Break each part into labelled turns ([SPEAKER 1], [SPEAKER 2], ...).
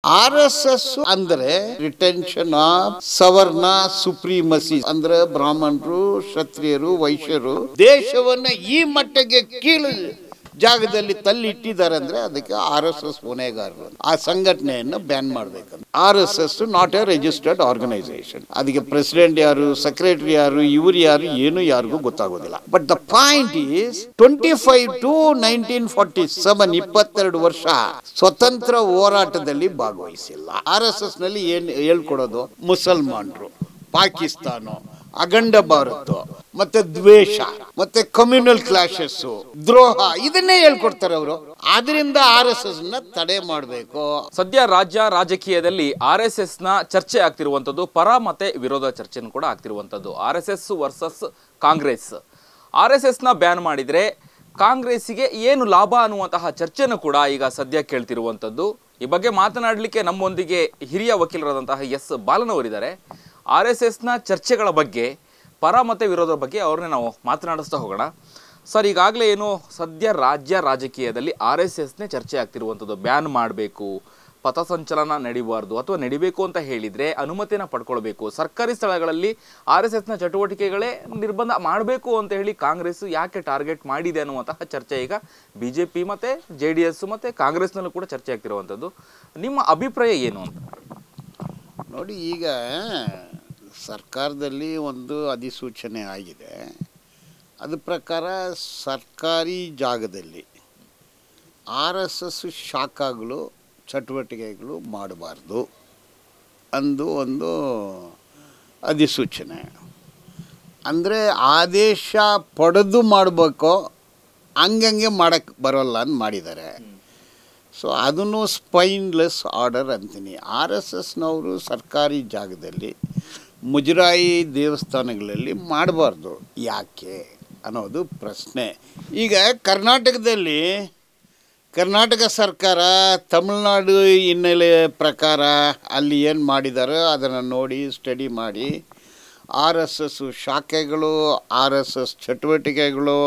[SPEAKER 1] RSS ಅಂದರೆ retention of ಸವರ್ಣ ಸುಪ್ರೀಮಸಿ ಅಂದ್ರೆ ಬ್ರಾಹ್ಮಣರು, ಕ್ಷತ್ರಿಯರು, ವೈಶ್ಯರು ದೇಶವನ್ನ ಈ ಮಟ್ಟಿಗೆ ಕೀಳು ಜಾಗದಲ್ಲಿ ತಳ್ಳಿಟ್ಟಿದ್ದಾರೆ ಅಂದ್ರೆ ಅದಕ್ಕೆ RSS ಹೊಣೆಗಾರರು. ಆ ಸಂಘಟನೆಯನ್ನು ಬ್ಯಾನ್ ಮಾಡಬೇಕಂತ. RSS not a registered organisation. ಅದಕ್ಕೆ ಪ್ರೆಸಿಡೆಂಟ್ ಯಾರು, ಸೆಕ್ರೆಟರಿ ಯಾರು, ಇವರು ಯಾರು ಏನು ಯಾರಿಗೂ ಗೊತ್ತಾಗೋದಿಲ್ಲ. But the point is 25 to 1947 22 ವರ್ಷ ಸ್ವತಂತ್ರ ಹೋರಾಟದಲ್ಲಿ ಭಾಗವಹಿಸಿಲ್ಲ. RSS ನಲ್ಲಿ ಏನ್ ಹೇಳ್ಕೊಡೋದು, ಮುಸಲ್ಮಾನರು, ಪಾಕಿಸ್ತಾನ, ಅಖಂಡ ಭಾರತ, ಮತ್ತೆ ದ್ವೇಷ, ಮತ್ತೆ ಕಮ್ಯುನಲ್ ಕ್ಲಾಶಸ್, ದ್ರೋಹ, ಇದನ್ನೇ ಹೇಳ್ಕೊಡ್ತಾರೆ ಅವರು. ಆದ್ರಿಂದ RSS ನ ತಡೆ ಮಾಡಬೇಕು.
[SPEAKER 2] ಸದ್ಯ ರಾಜ್ಯ ರಾಜಕೀಯದಲ್ಲಿ RSS ನ ಚರ್ಚೆ ಆಗ್ತಿರುವಂತದ್ದು, ಪರ ಮತ್ತೆ ವಿರೋಧ ಚರ್ಚೆನೂ ಕೂಡ ಆಗ್ತಿರುವಂತದ್ದು. RSS versus Congress. RSS ನ ಬ್ಯಾನ್ ಮಾಡಿದ್ರೆ ಕಾಂಗ್ರೆಸ್ಸಿಗೆ ಏನು ಲಾಭ ಅನ್ನುವಂತಹ ಚರ್ಚೆನೂ ಕೂಡ ಈಗ ಸದ್ಯ ಕೇಳ್ತಿರುವಂತದ್ದು. ಈ ಬಗ್ಗೆ ಮಾತನಾಡಲಿಕ್ಕೆ ನಮ್ಮೊಂದಿಗೆ ಹಿರಿಯ ವಕೀಲರಾದಂತಹ ಎಸ್ ಬಾಲನವರಿದ್ದಾರೆ. RSS ನ ಚರ್ಚೆಗಳ ಬಗ್ಗೆ, ಪರ ಮತ್ತು ವಿರೋಧದ ಬಗ್ಗೆ ಅವ್ರನ್ನೇ ನಾವು ಮಾತನಾಡಿಸ್ತಾ ಹೋಗೋಣ. ಸರ್, ಈಗಾಗಲೇ ಏನು ಸದ್ಯ ರಾಜ್ಯ ರಾಜಕೀಯದಲ್ಲಿ RSS ನೇ ಚರ್ಚೆ ಆಗ್ತಿರುವಂಥದ್ದು. ಬ್ಯಾನ್ ಮಾಡಬೇಕು, ಪಥಸಂಚಲನ ನಡಿಬಾರ್ದು, ಅಥವಾ ನಡಿಬೇಕು ಅಂತ ಹೇಳಿದರೆ ಅನುಮತಿನ ಪಡ್ಕೊಳ್ಬೇಕು, ಸರ್ಕಾರಿ ಸ್ಥಳಗಳಲ್ಲಿ RSS ನ ಚಟುವಟಿಕೆಗಳೇ ನಿರ್ಬಂಧ ಮಾಡಬೇಕು ಅಂತ ಹೇಳಿ ಕಾಂಗ್ರೆಸ್ ಯಾಕೆ ಟಾರ್ಗೆಟ್ ಮಾಡಿದೆ ಅನ್ನುವಂತಹ ಚರ್ಚೆ ಈಗ BJP ಮತ್ತು JDS ಮತ್ತು ಕಾಂಗ್ರೆಸ್ನಲ್ಲೂ ಕೂಡ ಚರ್ಚೆ ಆಗ್ತಿರುವಂಥದ್ದು. ನಿಮ್ಮ ಅಭಿಪ್ರಾಯ ಏನು ಅಂತ
[SPEAKER 1] ನೋಡಿ. ಈಗ ಸರ್ಕಾರದಲ್ಲಿ ಒಂದು ಅಧಿಸೂಚನೆ ಆಗಿದೆ. ಅದ್ರ ಪ್ರಕಾರ ಸರ್ಕಾರಿ ಜಾಗದಲ್ಲಿ RSS ಶಾಖೆಗಳು ಚಟುವಟಿಕೆಗಳು ಮಾಡಬಾರ್ದು ಅಂದು ಒಂದು ಅಧಿಸೂಚನೆ. ಅಂದರೆ ಆದೇಶ ಪಡೆದು ಮಾಡಬೇಕೋ ಹಂಗಂಗೆ ಮಾಡೋಕ್ಕೆ ಬರೋಲ್ಲ ಅಂತ ಮಾಡಿದ್ದಾರೆ. ಸೊ ಅದನ್ನು ಸ್ಪೈನ್ಲೆಸ್ ಆರ್ಡರ್ ಅಂತೀನಿ. RSSನವರು ಸರ್ಕಾರಿ ಜಾಗದಲ್ಲಿ ಮುಜರಾಯಿ ದೇವಸ್ಥಾನಗಳಲ್ಲಿ ಮಾಡಬಾರ್ದು ಯಾಕೆ ಅನ್ನೋದು ಪ್ರಶ್ನೆ. ಈಗ ಕರ್ನಾಟಕ ಸರ್ಕಾರ ತಮಿಳುನಾಡು ಹಿನ್ನೆಲೆ ಪ್ರಕಾರ ಅಲ್ಲಿ ಏನು ಮಾಡಿದಾರೋ ಅದನ್ನು ನೋಡಿ ಸ್ಟಡಿ ಮಾಡಿ RSS ಶಾಖೆಗಳು, RSS ಚಟುವಟಿಕೆಗಳು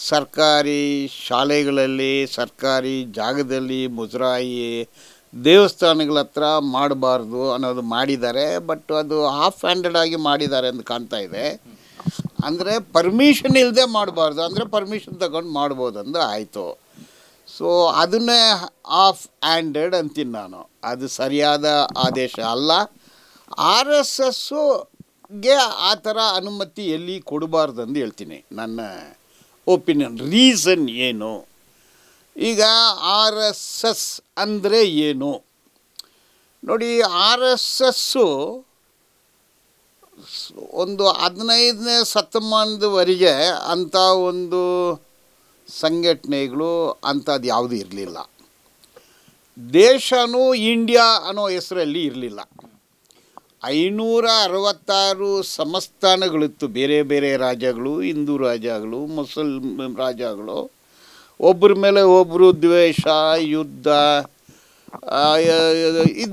[SPEAKER 1] ಸರ್ಕಾರಿ ಶಾಲೆಗಳಲ್ಲಿ, ಸರ್ಕಾರಿ ಜಾಗದಲ್ಲಿ, ಮುಜರಾಯಿ ದೇವಸ್ಥಾನಗಳ ಹತ್ರ ಮಾಡಬಾರ್ದು ಅನ್ನೋದು ಮಾಡಿದ್ದಾರೆ. ಬಟ್ ಅದು ಹಾಫ್ ಹ್ಯಾಂಡೆಡ್ ಆಗಿ ಮಾಡಿದ್ದಾರೆ ಅಂತ ಕಾಣ್ತಾ ಇದೆ. ಅಂದರೆ ಪರ್ಮಿಷನ್ ಇಲ್ಲದೆ ಮಾಡಬಾರ್ದು, ಅಂದರೆ ಪರ್ಮಿಷನ್ ತಗೊಂಡು ಮಾಡ್ಬೋದು ಅಂದು ಆಯಿತು. ಸೊ ಅದನ್ನೇ ಹಾಫ್ ಹ್ಯಾಂಡೆಡ್ ಅಂತೀನಿ ನಾನು. ಅದು ಸರಿಯಾದ ಆದೇಶ ಅಲ್ಲ. RSSಗೆ ಆ ಥರ ಅನುಮತಿ ಎಲ್ಲಿ ಕೊಡಬಾರ್ದು ಅಂತ ಹೇಳ್ತೀನಿ, ನನ್ನ ಒಪಿನಿಯನ್. ರೀಸನ್ ಏನು? ಈಗ RSS ಅಂದರೆ ಏನು ನೋಡಿ. RSS ಒಂದು 15ನೇ ಶತಮಾನದವರೆಗೆ ಅಂಥ ಒಂದು ಸಂಘಟನೆಗಳು ಅಂಥದ್ದು ಯಾವುದೂ ಇರಲಿಲ್ಲ. ದೇಶನೂ ಇಂಡಿಯಾ ಅನ್ನೋ ಹೆಸರಲ್ಲಿ ಇರಲಿಲ್ಲ. 566 ಸಂಸ್ಥಾನಗಳಿತ್ತು, ಬೇರೆ ಬೇರೆ ರಾಜ್ಯಗಳು, ಹಿಂದೂ ರಾಜ್ಯಗಳು, ಮುಸಲ್ಮಾನ್ ರಾಜ್ಯಗಳು. ಒಬ್ಬರ ಮೇಲೆ ಒಬ್ಬರು ದ್ವೇಷ, ಯುದ್ಧ,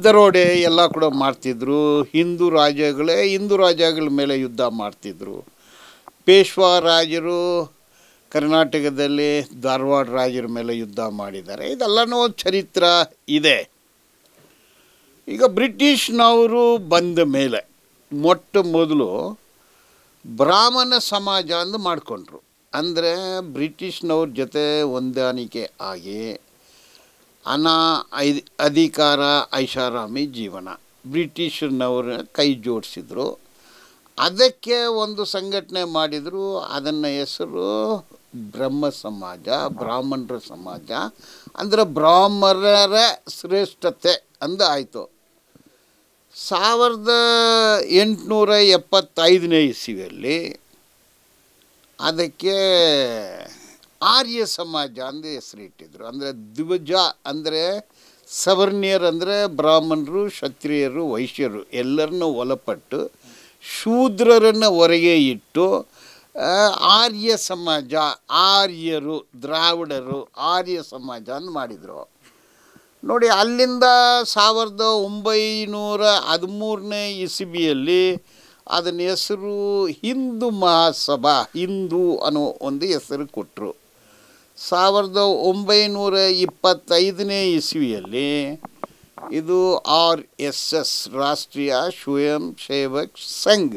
[SPEAKER 1] ದರೋಡೆ ಎಲ್ಲ ಕೂಡ ಮಾಡ್ತಿದ್ರು. ಹಿಂದೂ ರಾಜ್ಯಗಳ ಮೇಲೆ ಯುದ್ಧ ಮಾಡ್ತಿದ್ರು. ಪೇಶ್ವಾ ರಾಜರು ಕರ್ನಾಟಕದಲ್ಲಿ ಧಾರವಾಡ ರಾಜರ ಮೇಲೆ ಯುದ್ಧ ಮಾಡಿದ್ದಾರೆ. ಇದೆಲ್ಲನೂ ಚರಿತ್ರೆ ಇದೆ. ಈಗ ಬ್ರಿಟಿಷ್ನವರು ಬಂದ ಮೇಲೆ ಮೊಟ್ಟ ಮೊದಲು ಬ್ರಾಹ್ಮಣ ಸಮಾಜ ಅಂತ ಮಾಡಿಕೊಂಡ್ರು. ಅಂದರೆ ಬ್ರಿಟಿಷ್ನವ್ರ ಜೊತೆ ಹೊಂದಾಣಿಕೆ ಆಗಿ ಅಧಿಕಾರ, ಐಷಾರಾಮಿ ಜೀವನ ಬ್ರಿಟಿಷ್ನವ್ರ ಕೈ ಜೋಡಿಸಿದ್ರು. ಅದಕ್ಕೆ ಒಂದು ಸಂಘಟನೆ ಮಾಡಿದರು. ಅದನ್ನ ಹೆಸರು ಬ್ರಹ್ಮ ಸಮಾಜ, ಬ್ರಾಹ್ಮಣರ ಸಮಾಜ. ಅಂದರೆ ಬ್ರಾಹ್ಮಣರ ಶ್ರೇಷ್ಠತೆ ಅಂದ ಆಯಿತು. 1875ನೇ ಇಸವಿಯಲ್ಲಿ ಅದಕ್ಕೆ ಆರ್ಯ ಸಮಾಜ ಅಂತ ಹೆಸರಿಟ್ಟಿದ್ರು. ಅಂದರೆ ದ್ವಿಜ ಅಂದರೆ ಸವರ್ಣೀಯರು, ಅಂದರೆ ಬ್ರಾಹ್ಮಣರು, ಕ್ಷತ್ರಿಯರು, ವೈಶ್ಯರು ಎಲ್ಲರನ್ನೂ ಒಳಪಟ್ಟು ಶೂದ್ರರನ್ನು ಹೊರಗೆ ಇಟ್ಟು ಆರ್ಯ ಸಮಾಜ, ಆರ್ಯರು, ದ್ರಾವಿಡರು, ಆರ್ಯ ಸಮಾಜ ಅಂತ ಮಾಡಿದರು ನೋಡಿ. ಅಲ್ಲಿಂದ 1913ನೇ ಇಸವಿಯಲ್ಲಿ ಅದನ್ನ ಹೆಸರು ಹಿಂದೂ ಮಹಾಸಭಾ, ಹಿಂದೂ ಅನ್ನೋ ಒಂದು ಹೆಸರು ಕೊಟ್ಟರು. 1925ನೇ ಇಸವಿಯಲ್ಲಿ ಇದು RSS ರಾಷ್ಟ್ರೀಯ ಸ್ವಯಂ ಸೇವಕ್ ಸಂಘ.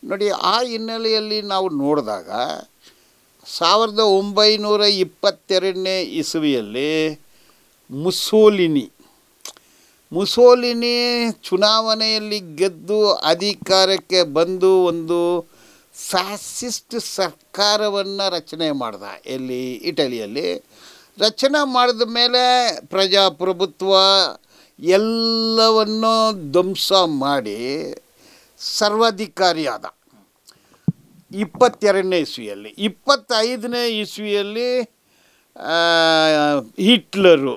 [SPEAKER 1] ನೋಡಿ, ಆ ಹಿನ್ನೆಲೆಯಲ್ಲಿ ನಾವು ನೋಡಿದಾಗ 1922ನೇ ಇಸವಿಯಲ್ಲಿ ಮುಸೋಲಿನಿ ಚುನಾವಣೆಯಲ್ಲಿ ಗೆದ್ದು ಅಧಿಕಾರಕ್ಕೆ ಬಂದು ಒಂದು ಫ್ಯಾಸಿಸ್ಟ್ ಸರ್ಕಾರವನ್ನು ರಚನೆ ಮಾಡ್ದ. ಎಲ್ಲಿ? ಇಟಲಿಯಲ್ಲಿ ರಚನೆ ಮಾಡಿದ ಮೇಲೆ ಪ್ರಜಾಪ್ರಭುತ್ವ ಎಲ್ಲವನ್ನು ಧ್ವಂಸ ಮಾಡಿ ಸರ್ವಾಧಿಕಾರಿಯಾದ 22ನೇ ಇಸ್ವಿಯಲ್ಲಿ. 25ನೇ ಇಸ್ವಿಯಲ್ಲಿ ಹಿಟ್ಲರು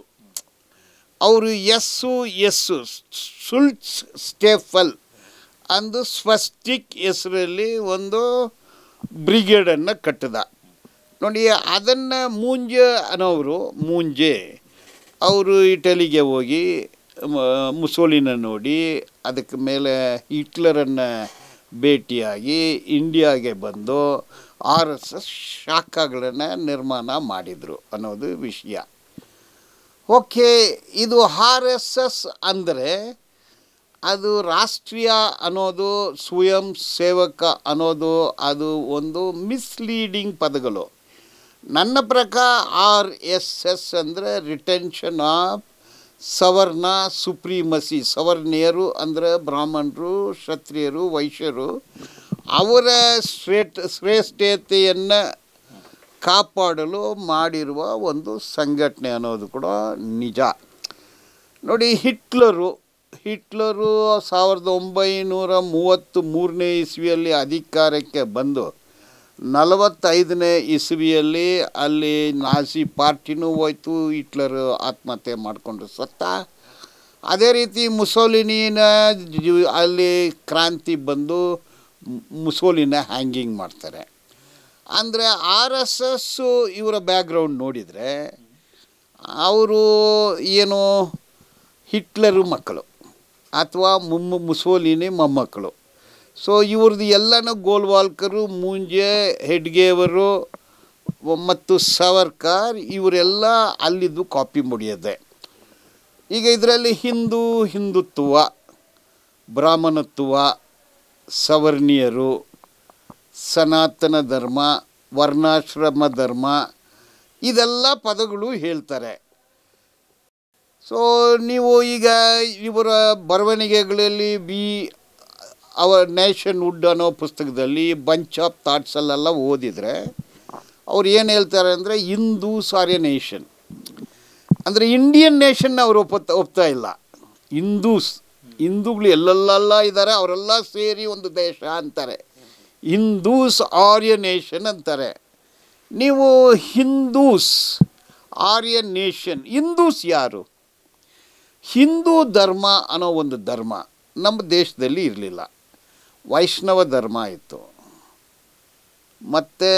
[SPEAKER 1] ಅವರು ಸುಲ್ಟ್ಸ್ ಸ್ಟೇಫಲ್ ಅಂದು ಸ್ವಸ್ಟಿಕ್ ಹೆಸರಲ್ಲಿ ಒಂದು ಬ್ರಿಗೇಡನ್ನು ಕಟ್ಟಿದ. ನೋಡಿ, ಅದನ್ನು ಮೂಂಜೆ ಅವರು ಇಟಲಿಗೆ ಹೋಗಿ ಮುಸೋಲಿನ ನೋಡಿ ಅದಕ್ಕೆ ಮೇಲೆ ಹಿಟ್ಲರನ್ನು ಭೇಟಿಯಾಗಿ ಇಂಡಿಯಾಗೆ ಬಂದು RSS ಶಾಖೆಗಳನ್ನು ನಿರ್ಮಾಣ ಮಾಡಿದರು ಅನ್ನೋದು ವಿಷಯ. ಓಕೆ, ಇದು RSS ಅಂದರೆ ಅದು ರಾಷ್ಟ್ರೀಯ ಅನ್ನೋದು ಸ್ವಯಂ ಸೇವಕ ಅನ್ನೋದು ಅದು ಒಂದು ಮಿಸ್ಲೀಡಿಂಗ್ ಪದಗಳು. ನನ್ನ ಪ್ರಕಾರ RSS ಅಂದರೆ ರಿಟೆನ್ಷನ್ ಆಫ್ ಸವರ್ಣ ಸುಪ್ರೀಮಸಿ. ಸವರ್ಣೀಯರು ಅಂದರೆ ಬ್ರಾಹ್ಮಣರು, ಕ್ಷತ್ರಿಯರು, ವೈಶ್ಯರು, ಅವರ ಶ್ರೇಷ್ಠತೆಯನ್ನು ಕಾಪಾಡಲು ಮಾಡಿರುವ ಒಂದು ಸಂಘಟನೆ ಅನ್ನೋದು ಕೂಡ ನಿಜ. ನೋಡಿ, ಹಿಟ್ಲರು 1933ನೇ ಇಸ್ವಿಯಲ್ಲಿ ಅಧಿಕಾರಕ್ಕೆ ಬಂದು 45ನೇ ಇಸ್ವಿಯಲ್ಲಿ ಅಲ್ಲಿ ನಾಜಿ ಪಾರ್ಟಿನೂ ಹೋಯ್ತು, ಹಿಟ್ಲರು ಆತ್ಮಹತ್ಯೆ ಮಾಡಿಕೊಂಡು ಸತ್ತ. ಅದೇ ರೀತಿ ಮುಸೋಲಿನಿನ ಅಲ್ಲಿ ಕ್ರಾಂತಿ ಬಂದು ಮುಸೋಲಿನ ಹ್ಯಾಂಗಿಂಗ್ ಮಾಡ್ತಾರೆ. ಅಂದರೆ RSS ಇವರ ಬ್ಯಾಕ್ಗ್ರೌಂಡ್ ನೋಡಿದರೆ ಅವರು ಏನು ಹಿಟ್ಲರು ಮಕ್ಕಳು ಅಥವಾ ಮುಸೋಲಿನಿ ಮೊಮ್ಮಕ್ಕಳು. ಸೊ ಇವ್ರದ್ದು ಎಲ್ಲನೂ ಗೋಲ್ವಾಲ್ಕರು, ಮೂಂಜೆ, ಹೆಡ್ಗೇವರು ಮತ್ತು ಸವರ್ಕರ್ ಇವರೆಲ್ಲ ಅಲ್ಲಿದ್ದು ಕಾಪಿ ಮುಡಿಯೋದೆ. ಈಗ ಇದರಲ್ಲಿ ಹಿಂದುತ್ವ, ಬ್ರಾಹ್ಮಣತ್ವ, ಸವರ್ಣೀಯರು, ಸನಾತನ ಧರ್ಮ, ವರ್ಣಾಶ್ರಮ ಧರ್ಮ ಇದೆಲ್ಲ ಪದಗಳು ಹೇಳ್ತಾರೆ. ಸೊ ನೀವು ಈಗ ಇವರ ಬರವಣಿಗೆಗಳಲ್ಲಿ ಅವರ್ ನೇಷನ್ ವುಡ್ ಅನ್ನೋ ಪುಸ್ತಕದಲ್ಲಿ ಬಂಚ್ ಆಫ್ ಥಾಟ್ಸಲ್ಲೆಲ್ಲ ಓದಿದರೆ ಅವ್ರು ಏನು ಹೇಳ್ತಾರೆ ಅಂದರೆ ಹಿಂದೂಸ್ ಆರ್ ಎ ನೇಷನ್ ಅಂದರೆ ಇಂಡಿಯನ್ ನೇಷನ್ ಅವರು ಒಪ್ತಾ ಇಲ್ಲ. ಹಿಂದೂಗಳು ಎಲ್ಲೆಲ್ಲ ಇದ್ದಾರೆ, ಅವರೆಲ್ಲ ಸೇರಿ ಒಂದು ದೇಶ ಅಂತಾರೆ. ಹಿಂದೂಸ್ ಆರ್ ಎ ನೇಷನ್ ಅಂತಾರೆ. ನೀವು Hindus are a nation, Hindus ಯಾರು? ಹಿಂದೂ ಧರ್ಮ ಅನ್ನೋ ಒಂದು ಧರ್ಮ ನಮ್ಮ ದೇಶದಲ್ಲಿ ಇರಲಿಲ್ಲ. ವೈಷ್ಣವ ಧರ್ಮ ಇತ್ತು, ಮತ್ತು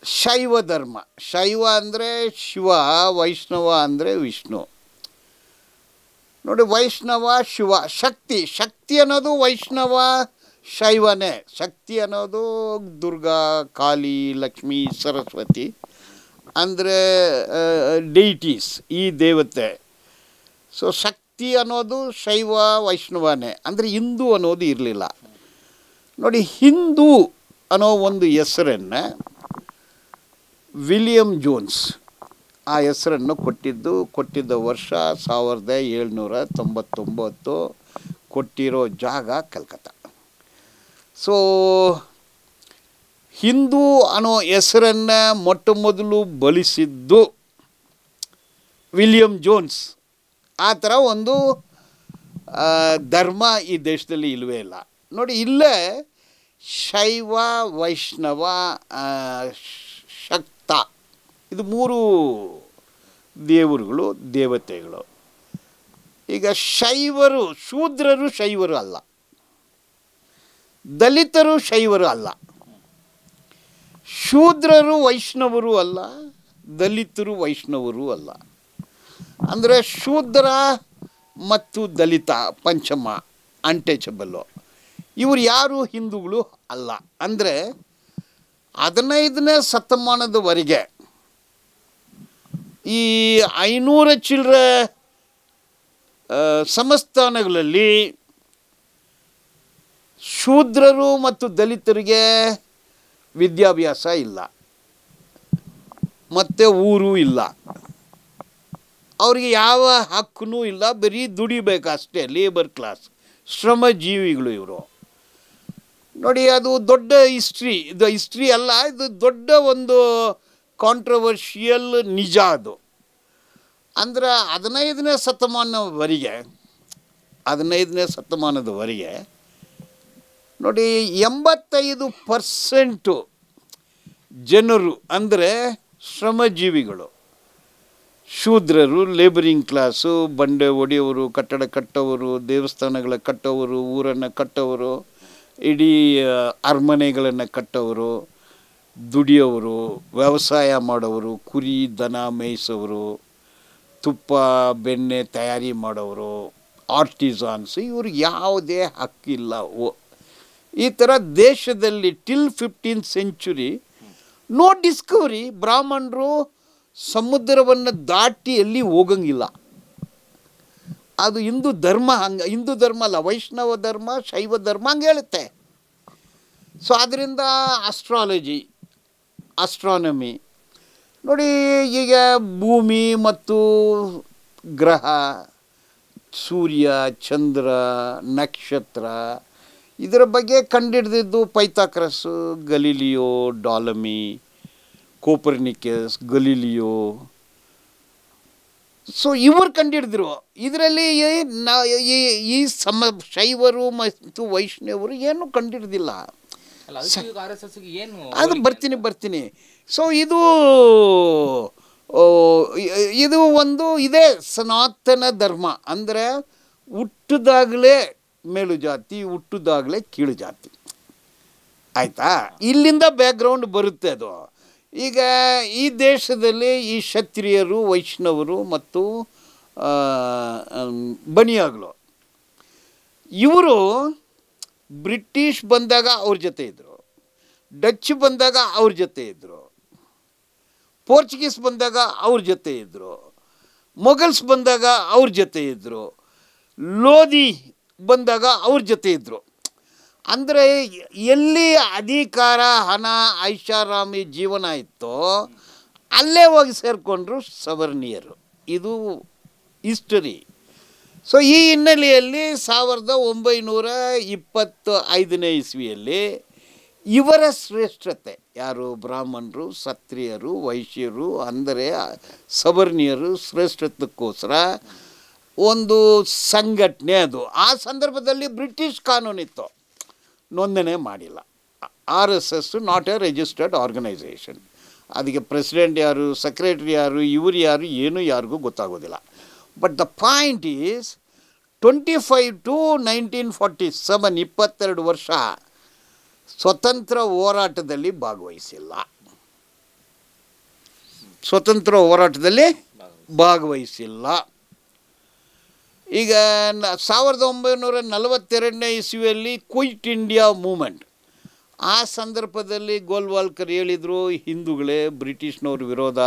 [SPEAKER 1] ಶೈವ ಧರ್ಮ. ಶೈವ ಅಂದರೆ ಶಿವ, ವೈಷ್ಣವ ಅಂದರೆ ವಿಷ್ಣು. ನೋಡಿ, ವೈಷ್ಣವ ಶಿವ, ಶಕ್ತಿ ಅನ್ನೋದು ವೈಷ್ಣವ ಶೈವನೇ. ಶಕ್ತಿ ಅನ್ನೋದು ದುರ್ಗಾ, ಕಾಳಿ, ಲಕ್ಷ್ಮೀ, ಸರಸ್ವತಿ ಅಂದರೆ ಡೈಟೀಸ್, ಈ ದೇವತೆ. ಸೊ ಶಕ್ತಿ ಅನ್ನೋದು ಶೈವ ವೈಷ್ಣವನೇ, ಅಂದರೆ ಹಿಂದೂ ಅನ್ನೋದು ಇರಲಿಲ್ಲ. ನೋಡಿ, ಹಿಂದೂ ಅನ್ನೋ ಒಂದು ಹೆಸರನ್ನು ವಿಲಿಯಂ ಜೋನ್ಸ್ ಆ ಹೆಸರನ್ನು ಕೊಟ್ಟಿದ್ದ ವರ್ಷ 1799, ಕೊಟ್ಟಿರೋ ಜಾಗ ಕಲ್ಕತ್ತಾ. ಸೊ ಹಿಂದೂ ಅನ್ನೋ ಹೆಸರನ್ನು ಮೊದಲು ಬಳಸಿದ್ದು ವಿಲಿಯಂ ಜೋನ್ಸ್. ಆ ಥರ ಒಂದು ಧರ್ಮ ಈ ದೇಶದಲ್ಲಿ ಇಲ್ಲವೇ ಇಲ್ಲ. ನೋಡಿ, ಇಲ್ಲೇ ಶೈವ, ವೈಷ್ಣವ, ಶಕ್ತ, ಇದು 3 ದೇವರುಗಳು, ದೇವತೆಗಳು. ಈಗ ಶೂದ್ರರು ಶೈವರು ಅಲ್ಲ, ದಲಿತರು ಶೈವರು ಅಲ್ಲ, ಶೂದ್ರರು ವೈಷ್ಣವರು ಅಲ್ಲ, ದಲಿತರು ವೈಷ್ಣವರು ಅಲ್ಲ. ಅಂದರೆ ಶೂದ್ರ ಮತ್ತು ದಲಿತ ಪಂಚಮ ಅನ್ಟಚಬಲ್ಲು, ಇವರು ಯಾರು ಹಿಂದೂಗಳು ಅಲ್ಲ. ಅಂದರೆ 15ನೇ ಶತಮಾನದವರೆಗೆ ಈ 500 ಚಿಲ್ಲರೆ ಸಂಸ್ಥಾನಗಳಲ್ಲಿ ಶೂದ್ರರು ಮತ್ತು ದಲಿತರಿಗೆ ವಿದ್ಯಾಭ್ಯಾಸ ಇಲ್ಲ, ಮತ್ತು ಊರು ಇಲ್ಲ, ಅವ್ರಿಗೆ ಯಾವ ಹಕ್ಕೂ ಇಲ್ಲ, ಬರೀ ದುಡಿಬೇಕಷ್ಟೇ. ಲೇಬರ್ ಕ್ಲಾಸ್, ಶ್ರಮಜೀವಿಗಳು ಇವರು. ನೋಡಿ, ಅದು ದೊಡ್ಡ ಹಿಸ್ಟ್ರಿ. ಇದು ಹಿಸ್ಟ್ರಿ ಅಲ್ಲ, ಇದು ದೊಡ್ಡ ಒಂದು ಕಾಂಟ್ರವರ್ಷಿಯಲ್ ನಿಜ. ಅದು ಅಂದರೆ 15ನೇ ಶತಮಾನದವರೆಗೆ ನೋಡಿ 85% ಜನರು ಅಂದರೆ ಶ್ರಮಜೀವಿಗಳು, ಶೂದ್ರರು, ಲೇಬರಿಂಗ್ ಕ್ಲಾಸು, ಬಂಡೆ ಒಡೆಯೋರು, ಕಟ್ಟಡ ಕಟ್ಟೋರು, ದೇವಸ್ಥಾನಗಳ ಕಟ್ಟೋರು, ಊರನ್ನು ಕಟ್ಟೋರು, ಇಡೀ ಅರಮನೆಗಳನ್ನು ಕಟ್ಟೋರು, ದುಡಿಯೋರು, ವ್ಯವಸಾಯ ಮಾಡೋರು, ಕುರಿ ದನ ಮೇಯಿಸೋರು, ತುಪ್ಪ ಬೆಣ್ಣೆ ತಯಾರಿ ಮಾಡೋರು, ಆರ್ಟಿಸಾನ್ಸ್, ಇವ್ರಿಗೆ ಯಾವುದೇ ಹಕ್ಕಿಲ್ಲ. ಈ ಥರ ದೇಶದಲ್ಲಿ till 15th century no Discovery. ಬ್ರಾಹ್ಮಣರು ಸಮುದ್ರವನ್ನು ದಾಟಿ ಎಲ್ಲಿ ಹೋಗಂಗಿಲ್ಲ. ಅದು ಹಿಂದೂ ಧರ್ಮ ಹಿಂದೂ ಧರ್ಮ ಅಲ್ಲ, ವೈಷ್ಣವ ಧರ್ಮ, ಶೈವ ಧರ್ಮ ಹಂಗೆ ಹೇಳುತ್ತೆ. ಸೊ ಅದರಿಂದ ಆಸ್ಟ್ರಾನಮಿ ನೋಡಿ, ಈಗ ಭೂಮಿ ಮತ್ತು ಗ್ರಹ, ಸೂರ್ಯ, ಚಂದ್ರ, ನಕ್ಷತ್ರ, ಇದರ ಬಗ್ಗೆ ಕಂಡುಹಿಡಿದಿದ್ದು ಪೈಥಾಗರಸ್, ಗಲೀಲಿಯೋ, ಡಾಲಮಿ, ಕೋಪರ್ನಿಕಸ್, ಗಲೀಲಿಯೋ. ಸೊ ಇವರು ಕಂಡುಹಿಡಿದ್ರು. ಇದರಲ್ಲಿ ಈ ಶೈವರು ಮತ್ತು ವೈಷ್ಣವರು ಏನೂ ಕಂಡುಹಿಡ್ದಿಲ್ಲ. ಅದು ಬರ್ತೀನಿ. ಸೊ ಇದು ಒಂದು ಇದೇ ಸನಾತನ ಧರ್ಮ. ಅಂದರೆ ಹುಟ್ಟಿದಾಗಲೇ ಮೇಲು ಜಾತಿ, ಹುಟ್ಟಿದಾಗಲೇ ಕೀಳು ಜಾತಿ. ಆಯಿತಾ? ಇಲ್ಲಿಂದ ಬ್ಯಾಕ್ಗ್ರೌಂಡ್ ಬರುತ್ತೆ ಅದು. ಈಗ ಈ ದೇಶದಲ್ಲಿ ಈ ಕ್ಷತ್ರಿಯರು, ವೈಷ್ಣವರು ಮತ್ತು ಬನಿಯಾಗಳು, ಇವರು ಬ್ರಿಟಿಷ್ ಬಂದಾಗ ಅವ್ರ ಜೊತೆ ಇದ್ದರು, ಡಚ್ ಬಂದಾಗ ಅವ್ರ ಜೊತೆ ಇದ್ದರು, ಪೋರ್ಚುಗೀಸ್ ಬಂದಾಗ ಅವ್ರ ಜೊತೆ ಇದ್ದರು, ಮೊಘಲ್ಸ್ ಬಂದಾಗ ಅವ್ರ ಜೊತೆ ಇದ್ದರು, ಲೋಧಿ ಬಂದಾಗ ಅವ್ರ ಜೊತೆ ಇದ್ದರು. ಅಂದರೆ ಎಲ್ಲಿ ಅಧಿಕಾರ, ಹಣ, ಐಷಾರಾಮಿ ಜೀವನ ಇತ್ತೋ ಅಲ್ಲೇ ಹೋಗಿ ಸೇರಿಕೊಂಡ್ರು ಸವರ್ಣೀಯರು. ಇದು ಹಿಸ್ಟರಿ. ಸೊ ಈ ಹಿನ್ನೆಲೆಯಲ್ಲಿ 1925ನೇ ಇಸ್ವಿಯಲ್ಲಿ ಇವರ ಶ್ರೇಷ್ಠತೆ, ಯಾರು ಬ್ರಾಹ್ಮಣರು, ಕ್ಷತ್ರಿಯರು, ವೈಶ್ಯರು ಅಂದರೆ ಸವರ್ಣೀಯರು ಶ್ರೇಷ್ಠತ್ವಕ್ಕೋಸ್ಕರ ಒಂದು ಸಂಘಟನೆ. ಅದು ಆ ಸಂದರ್ಭದಲ್ಲಿ ಬ್ರಿಟಿಷ್ ಕಾನೂನಿತ್ತು, ನೋಂದಣಿ ಮಾಡಿಲ್ಲ. RSS not a registered organisation. ಅದಕ್ಕೆ ಪ್ರೆಸಿಡೆಂಟ್ ಯಾರು, ಸೆಕ್ರೆಟರಿ ಯಾರು, ಇವರು ಯಾರು, ಏನು ಯಾರಿಗೂ ಗೊತ್ತಾಗೋದಿಲ್ಲ. But the point is 25 to 1947 22 ವರ್ಷ ಸ್ವತಂತ್ರ ಹೋರಾಟದಲ್ಲಿ ಭಾಗವಹಿಸಿಲ್ಲ. ಈಗ 1942ನೇ ಇಸ್ವಿಯಲ್ಲಿ ಕ್ವಿಟ್ ಇಂಡಿಯಾ ಮೂಮೆಂಟ್. ಆ ಸಂದರ್ಭದಲ್ಲಿ ಗೋಲ್ವಾಲ್ಕರ್ ಹೇಳಿದರು, ಹಿಂದೂಗಳೇ ಬ್ರಿಟಿಷ್ನವ್ರ ವಿರೋಧ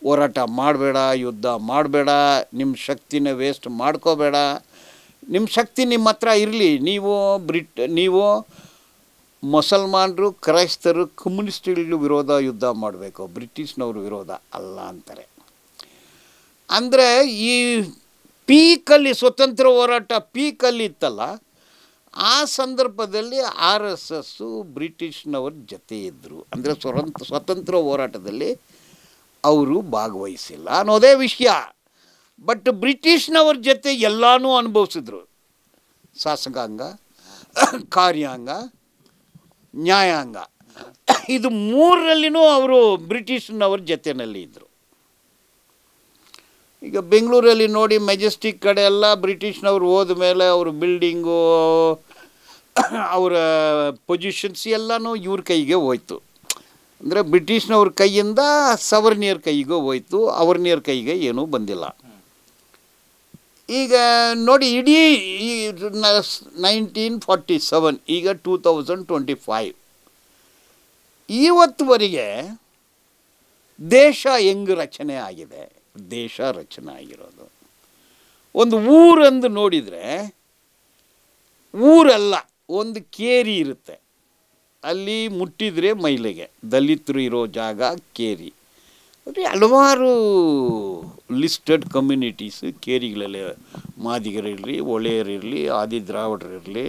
[SPEAKER 1] ಹೋರಾಟ ಮಾಡಬೇಡ, ಯುದ್ಧ ಮಾಡಬೇಡ, ನಿಮ್ಮ ಶಕ್ತಿನ ವೇಸ್ಟ್ ಮಾಡ್ಕೋಬೇಡ, ನಿಮ್ಮ ಶಕ್ತಿ ನಿಮ್ಮ ಹತ್ರ ಇರಲಿ, ನೀವು ಮುಸಲ್ಮಾನರು, ಕ್ರೈಸ್ತರು, ಕಮ್ಯುನಿಸ್ಟ್ಗಳ ವಿರೋಧ ಯುದ್ಧ ಮಾಡಬೇಕು, ಬ್ರಿಟಿಷ್ನವ್ರ ವಿರೋಧ ಅಲ್ಲ ಅಂತಾರೆ. ಅಂದರೆ ಈ ಪೀಕಲ್ಲಿ ಸ್ವತಂತ್ರ ಹೋರಾಟ ಪೀಕಲ್ಲಿ ಇತ್ತಲ್ಲ, ಆ ಸಂದರ್ಭದಲ್ಲಿ RSS ಬ್ರಿಟಿಷ್ನವ್ರ ಜೊತೆ ಇದ್ದರು. ಅಂದರೆ ಸ್ವತಂತ್ರ ಹೋರಾಟದಲ್ಲಿ ಅವರು ಭಾಗವಹಿಸಿಲ್ಲ ಅನ್ನೋದೇ ವಿಷಯ. ಬಟ್ ಬ್ರಿಟಿಷ್ನವ್ರ ಜೊತೆ ಎಲ್ಲನೂ ಅನುಭವಿಸಿದ್ರು. ಶಾಸಕಾಂಗ, ಕಾರ್ಯಾಂಗ, ನ್ಯಾಯಾಂಗ, ಇದು ಮೂರರಲ್ಲಿನೂ ಅವರು ಬ್ರಿಟಿಷ್ನವ್ರ ಜೊತೆಯಲ್ಲಿ ಇದ್ದರು. ಈಗ ಬೆಂಗಳೂರಲ್ಲಿ ನೋಡಿ, ಮೆಜೆಸ್ಟಿಕ್ ಕಡೆ ಎಲ್ಲ ಬ್ರಿಟಿಷ್ನವ್ರು ಹೋದ ಮೇಲೆ ಅವ್ರ ಬಿಲ್ಡಿಂಗು, ಅವರ ಪೊಸಿಷನ್ಸ್ ಎಲ್ಲನೂ ಇವ್ರ ಕೈಗೆ ಹೋಯ್ತು. ಅಂದರೆ ಬ್ರಿಟಿಷ್ನವ್ರ ಕೈಯಿಂದ ಸವರ್ಣೀಯರ ಕೈಗೂ ಹೋಯ್ತು, ಅವರ್ಣೀಯರ ಕೈಗೆ ಏನೂ ಬಂದಿಲ್ಲ. ಈಗ ನೋಡಿ, ಇಡೀ 1947, ಈಗ 2025, ಇವತ್ತುವರೆಗೆ ದೇಶ ಹೆಂಗೆ ರಚನೆ ಆಗಿದೆ, ದೇಶ ರಚನೆ ಆಗಿರೋದು. ಒಂದು ಊರಂದು ನೋಡಿದರೆ ಊರಲ್ಲ, ಒಂದು ಕೇರಿ ಇರುತ್ತೆ, ಅಲ್ಲಿ ಮುಟ್ಟಿದರೆ ಮೈಲಿಗೆ. ದಲಿತರು ಇರೋ ಜಾಗ ಕೇರಿ. ಅಂದರೆ ಹಲವಾರು ಲಿಸ್ಟೆಡ್ ಕಮ್ಯುನಿಟೀಸ್ ಕೇರಿಗಳಲ್ಲಿ, ಮಾದಿಗರಿರಲಿ, ಒಳೆಯರಿರಲಿ, ಆದಿ ದ್ರಾವಿಡರಿರಲಿ,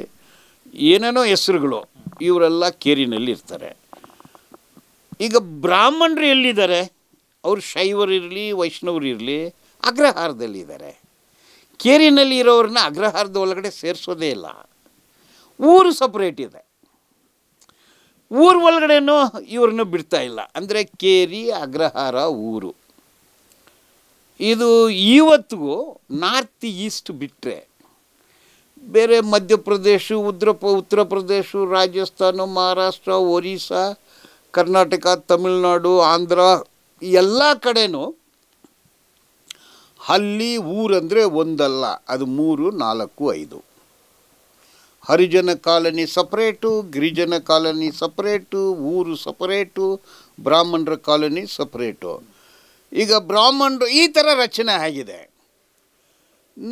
[SPEAKER 1] ಏನೇನೋ ಹೆಸರುಗಳು, ಇವರೆಲ್ಲ ಕೇರಿನಲ್ಲಿ ಇರ್ತಾರೆ. ಈಗ ಬ್ರಾಹ್ಮಣರು ಎಲ್ಲಿದ್ದಾರೆ? ಅವರು ಶೈವರಿರಲಿ, ವೈಷ್ಣವರಿರಲಿ ಅಗ್ರಹಾರದಲ್ಲಿದ್ದಾರೆ. ಕೇರಿನಲ್ಲಿ ಇರೋರನ್ನ ಅಗ್ರಹಾರದ ಒಳಗಡೆ ಸೇರಿಸೋದೇ ಇಲ್ಲ. ಊರು ಸಪ್ರೇಟ್ ಇದೆ, ಊರು ಒಳಗಡೆನೂ ಇವ್ರನ್ನ ಬಿಡ್ತಾ ಇಲ್ಲ. ಅಂದರೆ ಕೇರಿ, ಅಗ್ರಹಾರ ಊರು. ಇದು ಇವತ್ತಿಗೂ ನಾರ್ತ್ ಈಸ್ಟ್ ಬಿಟ್ಟರೆ ಬೇರೆ ಮಧ್ಯಪ್ರದೇಶ, ಉತ್ತರ ಪ್ರದೇಶ, ರಾಜಸ್ಥಾನ, ಮಹಾರಾಷ್ಟ್ರ, ಒರಿಸ್ಸಾ, ಕರ್ನಾಟಕ, ತಮಿಳುನಾಡು, ಆಂಧ್ರ ಎಲ್ಲ ಕಡೆನೂ ಅಲ್ಲಿ ಊರಂದರೆ ಒಂದಲ್ಲ, ಅದು 3, 4, 5. ಹರಿಜನ ಕಾಲನಿ ಸಪ್ರೇಟು, ಗಿರಿಜನ ಕಾಲನಿ ಸಪ್ರೇಟು, ಊರು ಸಪ್ರೇಟು, ಬ್ರಾಹ್ಮಣರ ಕಾಲನಿ ಸಪ್ರೇಟು. ಈಗ ಬ್ರಾಹ್ಮಣರು ಈ ಥರ ರಚನೆ ಆಗಿದೆ.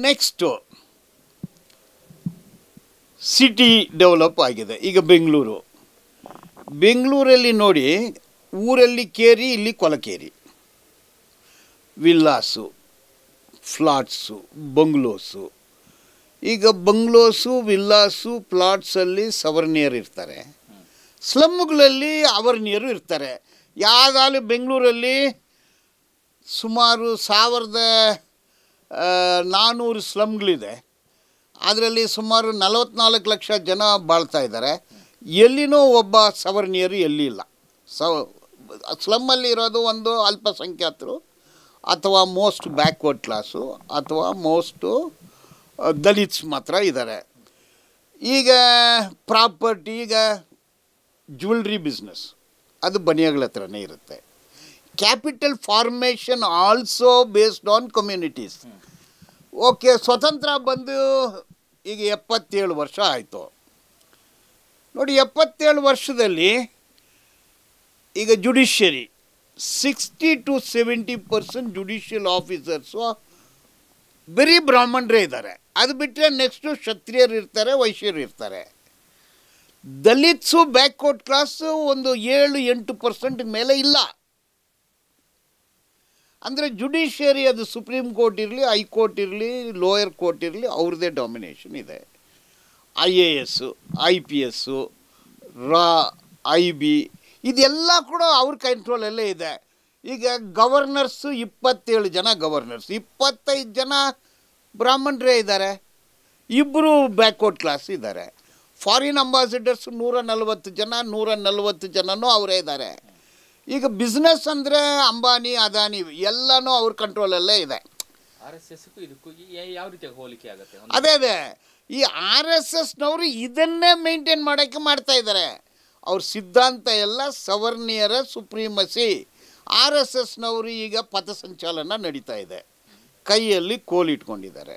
[SPEAKER 1] ನೆಕ್ಸ್ಟು ಸಿಟಿ ಡೆವಲಪ್ ಆಗಿದೆ. ಈಗ ಬೆಂಗಳೂರಲ್ಲಿ ನೋಡಿ, ಊರಲ್ಲಿ ಕೇರಿ, ಇಲ್ಲಿ ಕೊಲಕೇರಿ, ವಿಲ್ಲಾಸು, ಫ್ಲಾಟ್ಸು, ಬಂಗ್ಲೋಸು. ಈಗ ಬಂಗ್ಲೋಸು, ವಿಲ್ಲಾಸು, ಪ್ಲಾಟ್ಸಲ್ಲಿ ಸವರ್ಣಿಯರು ಇರ್ತಾರೆ, ಸ್ಲಮ್ಗಳಲ್ಲಿ ಅವರ್ಣಿಯರು ಇರ್ತಾರೆ. ಯಾವುದಾದ್ರು ಬೆಂಗಳೂರಲ್ಲಿ ಸುಮಾರು 1400 ಸ್ಲಮ್ಗಳಿದೆ. ಅದರಲ್ಲಿ ಸುಮಾರು 44 ಲಕ್ಷ ಜನ ಬಾಳ್ತಾ ಇದ್ದಾರೆ. ಎಲ್ಲಿನೂ ಒಬ್ಬ ಸವರ್ಣಿಯರು ಎಲ್ಲಿಲ್ಲ. ಸ್ಲಮ್ಮಲ್ಲಿ ಇರೋದು ಒಂದು ಅಲ್ಪಸಂಖ್ಯಾತರು, ಅಥವಾ ಮೋಸ್ಟ್ ಬ್ಯಾಕ್ವರ್ಡ್ ಕ್ಲಾಸು, ಅಥವಾ ಮೋಸ್ಟು ದಲಿತ್ಸ್ ಮಾತ್ರ ಇದ್ದಾರೆ. ಈಗ ಪ್ರಾಪರ್ಟಿ, ಈಗ ಜ್ಯುವೆಲ್ರಿ ಬಿಸ್ನೆಸ್, ಅದು ಬನಿಯಾಗಳ ಹತ್ರನೇ ಇರುತ್ತೆ. Capital formation also based on communities. Okay, ಸ್ವತಂತ್ರ ಬಂದು ಈಗ 77 ವರ್ಷ ಆಯಿತು ನೋಡಿ. 77 ವರ್ಷದಲ್ಲಿ ಈಗ ಜುಡಿಷಿಯರಿ 60 to 70% ಜುಡಿಷಿಯಲ್ ಆಫೀಸರ್ಸು ಬರೀ ಬ್ರಾಹ್ಮಣರೇ ಇದ್ದಾರೆ. ಅದು ಬಿಟ್ಟರೆ ನೆಕ್ಸ್ಟು ಕ್ಷತ್ರಿಯರು ಇರ್ತಾರೆ, ವೈಶ್ಯರು ಇರ್ತಾರೆ. ದಲಿತ್ಸು ಬ್ಯಾಕ್ವರ್ಡ್ ಕ್ಲಾಸು ಒಂದು 7-8% ಮೇಲೆ ಇಲ್ಲ. ಅಂದರೆ ಜುಡಿಷಿಯರಿ, ಅದು ಸುಪ್ರೀಂ ಕೋರ್ಟ್ ಇರಲಿ, ಹೈಕೋರ್ಟ್ ಇರಲಿ, ಲೋಯರ್ ಕೋರ್ಟ್ ಇರಲಿ, ಅವ್ರದ್ದೇ ಡಾಮಿನೇಷನ್ ಇದೆ. IAS, IPS, IB ಇದೆಲ್ಲ ಕೂಡ ಅವ್ರ ಕಂಟ್ರೋಲಲ್ಲೇ ಇದೆ. ಈಗ ಗವರ್ನರ್ಸು 27 ಜನ ಗವರ್ನರ್ಸ್, 25 ಜನ ಬ್ರಾಹ್ಮಣರೇ ಇದ್ದಾರೆ, 2 ಬ್ಯಾಕ್ವರ್ಡ್ ಕ್ಲಾಸ್ ಇದ್ದಾರೆ. ಫಾರಿನ್ ಅಂಬಾಸಿಡರ್ಸ್ 140 ಜನ, 140 ಜನನೂ ಅವರೇ ಇದ್ದಾರೆ. ಈಗ ಬಿಸ್ನೆಸ್ ಅಂದರೆ ಅಂಬಾನಿ, ಅದಾನಿ ಎಲ್ಲನೂ ಅವ್ರ ಕಂಟ್ರೋಲಲ್ಲೇ ಇದೆ.
[SPEAKER 2] ಯಾವ ರೀತಿಯಾಗಿ ಹೋಲಿಕೆ ಆಗುತ್ತೆ?
[SPEAKER 1] ಅದೇ ಈ RSSನವರು ಇದನ್ನೇ ಮೇಂಟೈನ್ ಮಾಡೋಕ್ಕೆ ಮಾಡ್ತಾ ಇದ್ದಾರೆ. ಅವ್ರ ಸಿದ್ಧಾಂತ ಎಲ್ಲ ಸವರ್ಣಿಯರ ಸುಪ್ರೀಮಸಿ. RSSನವರು ಈಗ ಪಥಸಂಚಲನ ನಡೀತಾ ಇದೆ. ಕೈಯಲ್ಲಿ ಕೋಲ್ ಇಟ್ಕೊಂಡಿದ್ದಾರೆ,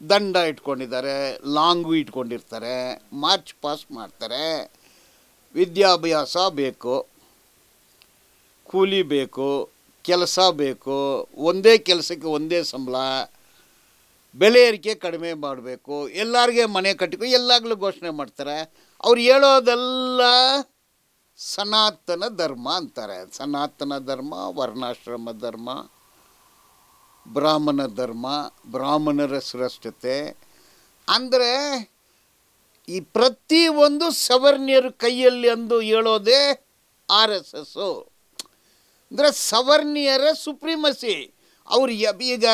[SPEAKER 1] ದಂಡ ಇಟ್ಕೊಂಡಿದ್ದಾರೆ, ಲಾಂಗು ಇಟ್ಕೊಂಡಿರ್ತಾರೆ, ಮಾರ್ಚ್ ಪಾಸ್ ಮಾಡ್ತಾರೆ. ವಿದ್ಯಾಭ್ಯಾಸ ಬೇಕು, ಕೂಲಿ ಬೇಕು, ಕೆಲಸ ಬೇಕು, ಒಂದೇ ಕೆಲಸಕ್ಕೆ ಒಂದೇ ಸಂಬಳ, ಬೆಲೆ ಏರಿಕೆ ಕಡಿಮೆ ಮಾಡಬೇಕು, ಎಲ್ಲರಿಗೆ ಮನೆ ಕಟ್ಟಿಕೊ ಎಲ್ಲಾಗಲೂ ಘೋಷಣೆ ಮಾಡ್ತಾರೆ. ಅವ್ರು ಹೇಳೋದೆಲ್ಲ ಸನಾತನ ಧರ್ಮ ಅಂತಾರೆ. ಸನಾತನ ಧರ್ಮ, ವರ್ಣಾಶ್ರಮ ಧರ್ಮ, ಬ್ರಾಹ್ಮಣ ಧರ್ಮ, ಬ್ರಾಹ್ಮಣರ ಶ್ರೇಷ್ಠತೆ. ಅಂದರೆ ಈ ಪ್ರತಿಯೊಂದು ಸವರ್ಣಿಯರ ಕೈಯಲ್ಲಿ ಅಂದು ಹೇಳೋದೇ RSSು. ಅಂದರೆ ಸವರ್ಣಿಯರ ಸುಪ್ರೀಮಸಿ. ಅವ್ರು ಈಗ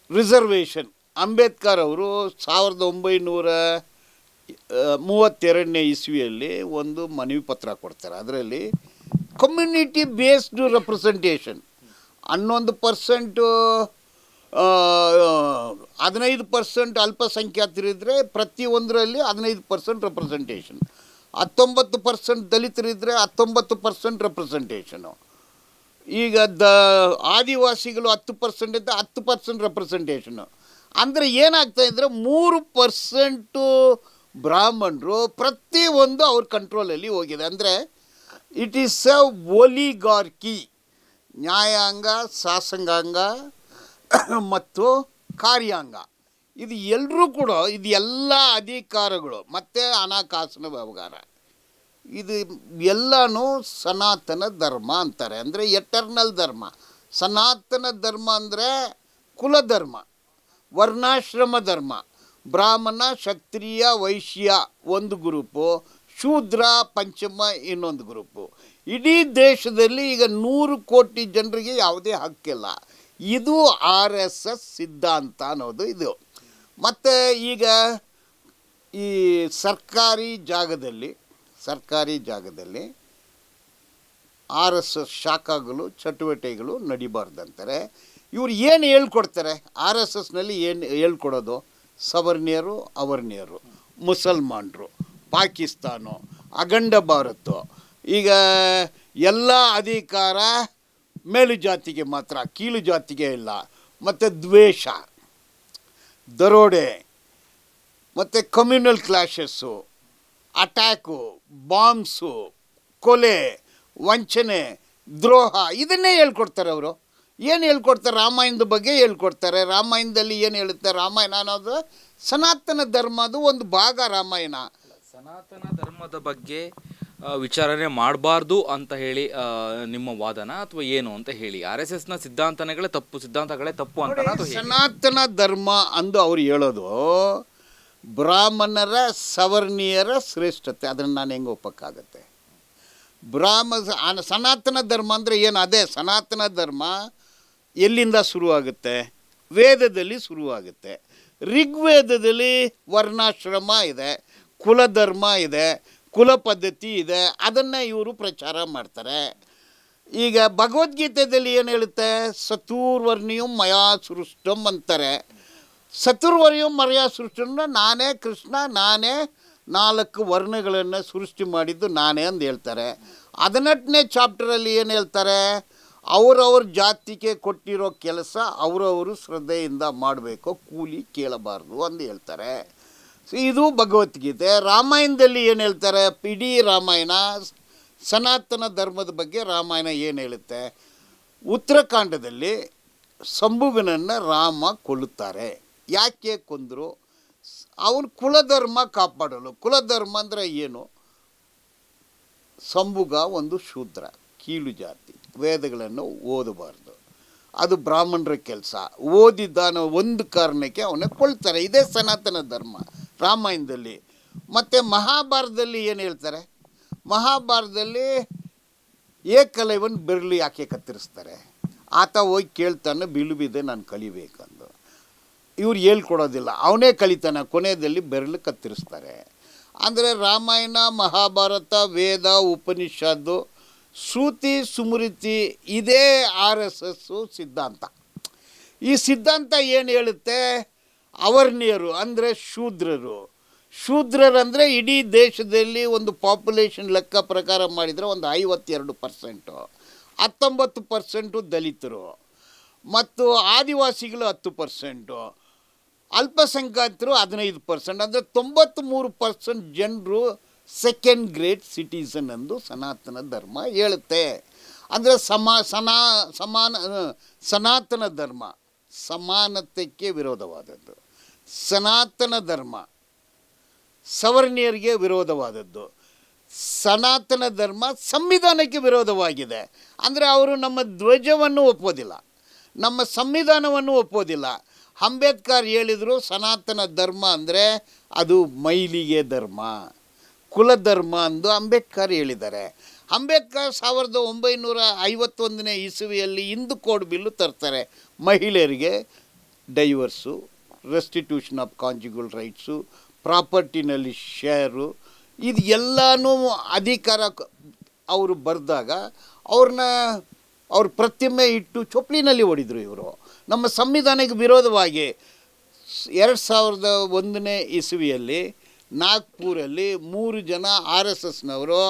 [SPEAKER 1] ರಿಸರ್ವೇಷನ್, ಅಂಬೇಡ್ಕರ್ ಅವರು 1932ನೇ ಇಸ್ವಿಯಲ್ಲಿ ಒಂದು ಮನವಿ ಪತ್ರ ಕೊಡ್ತಾರೆ. ಅದರಲ್ಲಿ ಕಮ್ಯುನಿಟಿ ಬೇಸ್ಡ್ ರೆಪ್ರೆಸೆಂಟೇಷನ್ 11%, 15% ಅಲ್ಪಸಂಖ್ಯಾತರಿದ್ದರೆ ಪ್ರತಿಯೊಂದರಲ್ಲಿ 15% ರೆಪ್ರೆಸೆಂಟೇಷನ್, 19% ದಲಿತರಿದ್ದರೆ 19% ರೆಪ್ರೆಸೆಂಟೇಷನು. ಈಗ ಆದಿವಾಸಿಗಳು 10% ಇದ್ದ 10% ರೆಪ್ರೆಸೆಂಟೇಷನು. ಅಂದರೆ ಏನಾಗ್ತಾ ಇದ್ದರೆ 3% ಬ್ರಾಹ್ಮಣರು ಪ್ರತಿಯೊಂದು ಅವ್ರ ಕಂಟ್ರೋಲಲ್ಲಿ ಹೋಗಿದೆ. ಅಂದರೆ ಇಟ್ ಈಸ್ ಅ ಒಲಿಗಾರ್ಕಿ. ನ್ಯಾಯಾಂಗ, ಶಾಸಕಾಂಗ ಮತ್ತು ಕಾರ್ಯಾಂಗ, ಇದು ಎಲ್ಲರೂ ಕೂಡ ಇದು ಎಲ್ಲ ಅಧಿಕಾರಗಳು ಮತ್ತು ಹಣಕಾಸಿನ ವ್ಯವಹಾರ ಇದು ಎಲ್ಲನೂ ಸನಾತನ ಧರ್ಮ ಅಂತಾರೆ. ಅಂದರೆ ಎಟರ್ನಲ್ ಧರ್ಮ. ಸನಾತನ ಧರ್ಮ ಅಂದರೆ ಕುಲಧರ್ಮ, ವರ್ಣಾಶ್ರಮ ಧರ್ಮ. ಬ್ರಾಹ್ಮಣ, ಕ್ಷತ್ರಿಯ, ವೈಶ್ಯ ಒಂದು ಗ್ರೂಪು, ಶೂದ್ರ, ಪಂಚಮ ಇನ್ನೊಂದು ಗ್ರೂಪು. ಇಡೀ ದೇಶದಲ್ಲಿ ಈಗ 100 ಕೋಟಿ ಜನರಿಗೆ ಯಾವುದೇ ಹಕ್ಕಿಲ್ಲ. ಇದು RSS ಸಿದ್ಧಾಂತ ಅನ್ನೋದು ಇದು. ಮತ್ತು ಈಗ ಈ ಸರ್ಕಾರಿ ಜಾಗದಲ್ಲಿ RSS ಶಾಖೆಗಳು ಚಟುವಟಿಕೆಗಳು ನಡಿಬಾರ್ದಂತಾರೆ. ಇವ್ರು ಏನು ಹೇಳ್ಕೊಡ್ತಾರೆ RSSನಲ್ಲಿ? ಏನು ಹೇಳ್ಕೊಡೋದು? ಸವರ್ಣೀಯರು, ಅವರ್ಣೀಯರು, ಮುಸಲ್ಮಾನರು, ಪಾಕಿಸ್ತಾನ, ಅಖಂಡ ಭಾರತ, ಈಗ ಎಲ್ಲ ಅಧಿಕಾರ ಮೇಲು ಜಾತಿಗೆ ಮಾತ್ರ, ಕೀಳು ಜಾತಿಗೆ ಇಲ್ಲ. ಮತ್ತು ದ್ವೇಷ, ದರೋಡೆ, ಮತ್ತು ಕಮ್ಯುನಲ್ ಕ್ಲಾಶಸ್ಸು, ಅಟ್ಯಾಕು, ಬಾಂಬ್ಸು, ಕೊಲೆ, ವಂಚನೆ, ದ್ರೋಹ, ಇದನ್ನೇ ಹೇಳ್ಕೊಡ್ತಾರೆ ಅವರು. ಏನು ಹೇಳ್ಕೊಡ್ತಾರೆ? ರಾಮಾಯಣದ ಬಗ್ಗೆ ಹೇಳ್ಕೊಡ್ತಾರೆ. ರಾಮಾಯಣದಲ್ಲಿ ಏನು ಹೇಳುತ್ತೆ? ರಾಮಾಯಣ ಅನ್ನೋದು ಸನಾತನ ಧರ್ಮದ ಒಂದು ಭಾಗ. ರಾಮಾಯಣ
[SPEAKER 2] ಸನಾತನ ಧರ್ಮದ ಬಗ್ಗೆ ವಿಚಾರಣೆ ಮಾಡಬಾರ್ದು ಅಂತ ಹೇಳಿ ನಿಮ್ಮ ವಾದನ ಅಥವಾ ಏನು ಅಂತ ಹೇಳಿ? RSSನ ಸಿದ್ಧಾಂತಗಳೇ ತಪ್ಪು ಅಂತ
[SPEAKER 1] ಸನಾತನ ಧರ್ಮ ಅಂದು ಅವ್ರು ಹೇಳೋದು ಬ್ರಾಹ್ಮಣರ, ಸವರ್ಣೀಯರ ಶ್ರೇಷ್ಠತೆ. ಅದನ್ನು ನಾನು ಹೆಂಗೆ ಒಪ್ಪಕ್ಕಾಗತ್ತೆ? ಸನಾತನ ಧರ್ಮ ಅಂದರೆ ಏನು? ಅದೇ ಸನಾತನ ಧರ್ಮ ಎಲ್ಲಿಂದ ಶುರುವಾಗುತ್ತೆ? ವೇದದಲ್ಲಿ ಶುರುವಾಗುತ್ತೆ. ಋಗ್ವೇದದಲ್ಲಿ ವರ್ಣಾಶ್ರಮ ಇದೆ, ಕುಲಧರ್ಮ ಇದೆ, ಕುಲ ಪದ್ಧತಿ ಇದೆ. ಅದನ್ನು ಇವರು ಪ್ರಚಾರ ಮಾಡ್ತಾರೆ. ಈಗ ಭಗವದ್ಗೀತೆಯಲ್ಲಿ ಏನು ಹೇಳುತ್ತೆ? ಚತುರ್ವರ್ಣಿಯಂ ಮಯಾ ಸೃಷ್ಟಂ ಅಂತಾರೆ. ಚತುರ್ವರ್ಣಿಯಂ ಮಯಾ ಸೃಷ್ಟಂ, ನಾನೇ ಕೃಷ್ಣ, ನಾನೇ 4 ವರ್ಣಗಳನ್ನು ಸೃಷ್ಟಿ ಮಾಡಿದ್ದು ನಾನೇ ಅಂತ ಹೇಳ್ತಾರೆ. 18ನೇ ಚಾಪ್ಟರಲ್ಲಿ ಏನು ಹೇಳ್ತಾರೆ? ಅವರವ್ರ ಜಾತಿಗೆ ಕೊಟ್ಟಿರೋ ಕೆಲಸ ಅವರವರು ಶ್ರದ್ಧೆಯಿಂದ ಮಾಡಬೇಕು, ಕೂಲಿ ಕೇಳಬಾರ್ದು ಅಂತ ಹೇಳ್ತಾರೆ. ಇದು ಭಗವದ್ಗೀತೆ. ರಾಮಾಯಣದಲ್ಲಿ ಏನು ಹೇಳ್ತಾರೆ? ಇಡೀ ರಾಮಾಯಣ ಸನಾತನ ಧರ್ಮದ ಬಗ್ಗೆ ರಾಮಾಯಣ ಏನು ಹೇಳುತ್ತೆ? ಉತ್ತರಾಖಂಡದಲ್ಲಿ ಶಂಭುವಿನನ್ನು ರಾಮ ಕೊಲ್ಲುತ್ತಾರೆ. ಯಾಕೆ ಕೊಂದರು? ಅವನು ಕುಲಧರ್ಮ ಕಾಪಾಡಲು. ಕುಲಧರ್ಮ ಅಂದರೆ ಏನು? ಶಂಭುಗ ಒಂದು ಶೂದ್ರ, ಕೀಳು ಜಾತಿ, ವೇದಗಳನ್ನು ಓದಬಾರ್ದು, ಅದು ಬ್ರಾಹ್ಮಣರ ಕೆಲಸ. ಓದಿದ್ದಾನೋ ಒಂದು ಕಾರಣಕ್ಕೆ ಅವನ್ನ ಕೊಳ್ತಾರೆ. ಇದೇ ಸನಾತನ ಧರ್ಮ ರಾಮಾಯಣದಲ್ಲಿ. ಮತ್ತು ಮಹಾಭಾರತದಲ್ಲಿ ಏನು ಹೇಳ್ತಾರೆ? ಮಹಾಭಾರತದಲ್ಲಿ ಏಕಲವ್ಯನ ಬೆರಳು ಯಾಕೆ ಕತ್ತರಿಸ್ತಾರೆ? ಆತ ಹೋಗಿ ಕೇಳ್ತಾನೆ, ಬಿಳುಬಿದೆ ನಾನು ಕಲಿಬೇಕಂದು. ಇವ್ರು ಹೇಳ್ಕೊಡೋದಿಲ್ಲ, ಅವನೇ ಕಲಿತಾನೆ. ಕೊನೆಯಲ್ಲಿ ಬೆರಳು ಕತ್ತರಿಸ್ತಾರೆ. ಅಂದರೆ ರಾಮಾಯಣ, ಮಹಾಭಾರತ, ವೇದ, ಉಪನಿಷತ್ತು, ಶ್ರುತಿ, ಸ್ಮೃತಿ ಇದೇ RSS ಸಿದ್ಧಾಂತ. ಈ ಸಿದ್ಧಾಂತ ಏನು ಹೇಳುತ್ತೆ? ಅವರ್ಣೀಯರು ಅಂದರೆ ಶೂದ್ರರಂದರೆ ಇಡೀ ದೇಶದಲ್ಲಿ ಒಂದು ಪಾಪ್ಯುಲೇಷನ್ ಲೆಕ್ಕ ಪ್ರಕಾರ ಮಾಡಿದರೆ ಒಂದು 52%, 19% ದಲಿತರು ಮತ್ತು ಆದಿವಾಸಿಗಳು 10%, ಅಲ್ಪಸಂಖ್ಯಾತರು 15%. ಅಂದರೆ 93% ಜನರು ಸೆಕೆಂಡ್ ಗ್ರೇಡ್ ಸಿಟಿಸನ್ ಎಂದು ಸನಾತನ ಧರ್ಮ ಹೇಳುತ್ತೆ. ಅಂದರೆ ಸನಾತನ ಧರ್ಮ ಸಮಾನತೆಗೆ ವಿರೋಧವಾದದ್ದು. ಸನಾತನ ಧರ್ಮ ಸವರ್ಣೀಯರಿಗೆ ವಿರೋಧವಾದದ್ದು. ಸನಾತನ ಧರ್ಮ ಸಂವಿಧಾನಕ್ಕೆ ವಿರೋಧವಾಗಿದೆ. ಅಂದರೆ ಅವರು ನಮ್ಮ ಧ್ವಜವನ್ನು ಒಪ್ಪೋದಿಲ್ಲ, ನಮ್ಮ ಸಂವಿಧಾನವನ್ನು ಒಪ್ಪೋದಿಲ್ಲ. ಅಂಬೇಡ್ಕರ್ ಹೇಳಿದರು ಸನಾತನ ಧರ್ಮ ಅಂದರೆ ಅದು ಮೈಲಿಗೆ ಧರ್ಮ, ಕುಲಧರ್ಮ ಎಂದು ಅಂಬೇಡ್ಕರ್ ಹೇಳಿದ್ದಾರೆ. ಅಂಬೇಡ್ಕರ್ 1951ನೇ ಇಸವಿಯಲ್ಲಿ ಹಿಂದೂ ಕೋಡ್ ಬಿಲ್ಲು ತರ್ತಾರೆ. ಮಹಿಳೆಯರಿಗೆ divorce, restitution of conjugal rights, ಪ್ರಾಪರ್ಟಿನಲ್ಲಿ ಶೇರು, ಇದು ಎಲ್ಲನೂ ಅಧಿಕಾರ ಅವರು ಬರೆದಾಗ ಅವ್ರ ಪ್ರತಿಮೆ ಇಟ್ಟು ಚೊಪ್ಲಿನಲ್ಲಿ ಹೊಡಿದ್ರು. ಇವರು ನಮ್ಮ ಸಂವಿಧಾನಕ್ಕೆ ವಿರೋಧವಾಗಿ 2001ನೇ ಇಸವಿಯಲ್ಲಿ ನಾಗ್ಪುರಲ್ಲಿ 3 ಜನ RSSನವರು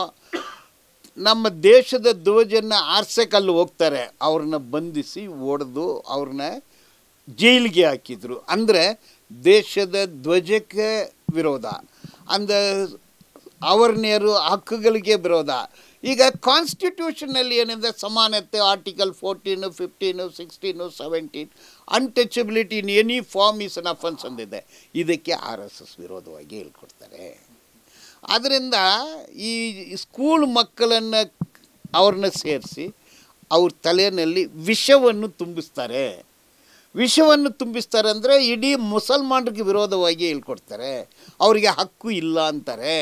[SPEAKER 1] ನಮ್ಮ ದೇಶದ ಧ್ವಜನ್ನು ಆರ್ಸೆಕಲ್ಲಿ ಹೋಗ್ತಾರೆ. ಅವ್ರನ್ನ ಬಂಧಿಸಿ ಹೊಡೆದು ಅವ್ರನ್ನ ಜೈಲಿಗೆ ಹಾಕಿದರು. ಅಂದರೆ ದೇಶದ ಧ್ವಜಕ್ಕೆ ವಿರೋಧ, ಅಂದರೆ ಅವರ್ಣೀಯರು ಹಕ್ಕುಗಳಿಗೆ ವಿರೋಧ. ಈಗ ಕಾನ್ಸ್ಟಿಟ್ಯೂಷನಲ್ಲಿ ಏನಿದೆ ಸಮಾನತೆ article 14, 15, 16, 17 untouchability in any form is an offence ಅಂದಿದೆ. ಇದಕ್ಕೆ RSS ವಿರೋಧವಾಗಿ ಹೇಳ್ಕೊಡ್ತಾರೆ. ಆದ್ದರಿಂದ ಈ ಸ್ಕೂಲ್ ಮಕ್ಕಳನ್ನು ಅವ್ರನ್ನ ಸೇರಿಸಿ ಅವ್ರ ತಲೆಯಲ್ಲಿ ವಿಷವನ್ನು ತುಂಬಿಸ್ತಾರೆ. ವಿಷವನ್ನು ತುಂಬಿಸ್ತಾರೆ ಅಂದರೆ ಇಡೀ ಮುಸಲ್ಮಾನರಿಗೆ ವಿರೋಧವಾಗಿ ಹೇಳ್ಕೊಡ್ತಾರೆ. ಅವರಿಗೆ ಹಕ್ಕು ಇಲ್ಲ ಅಂತಾರೆ,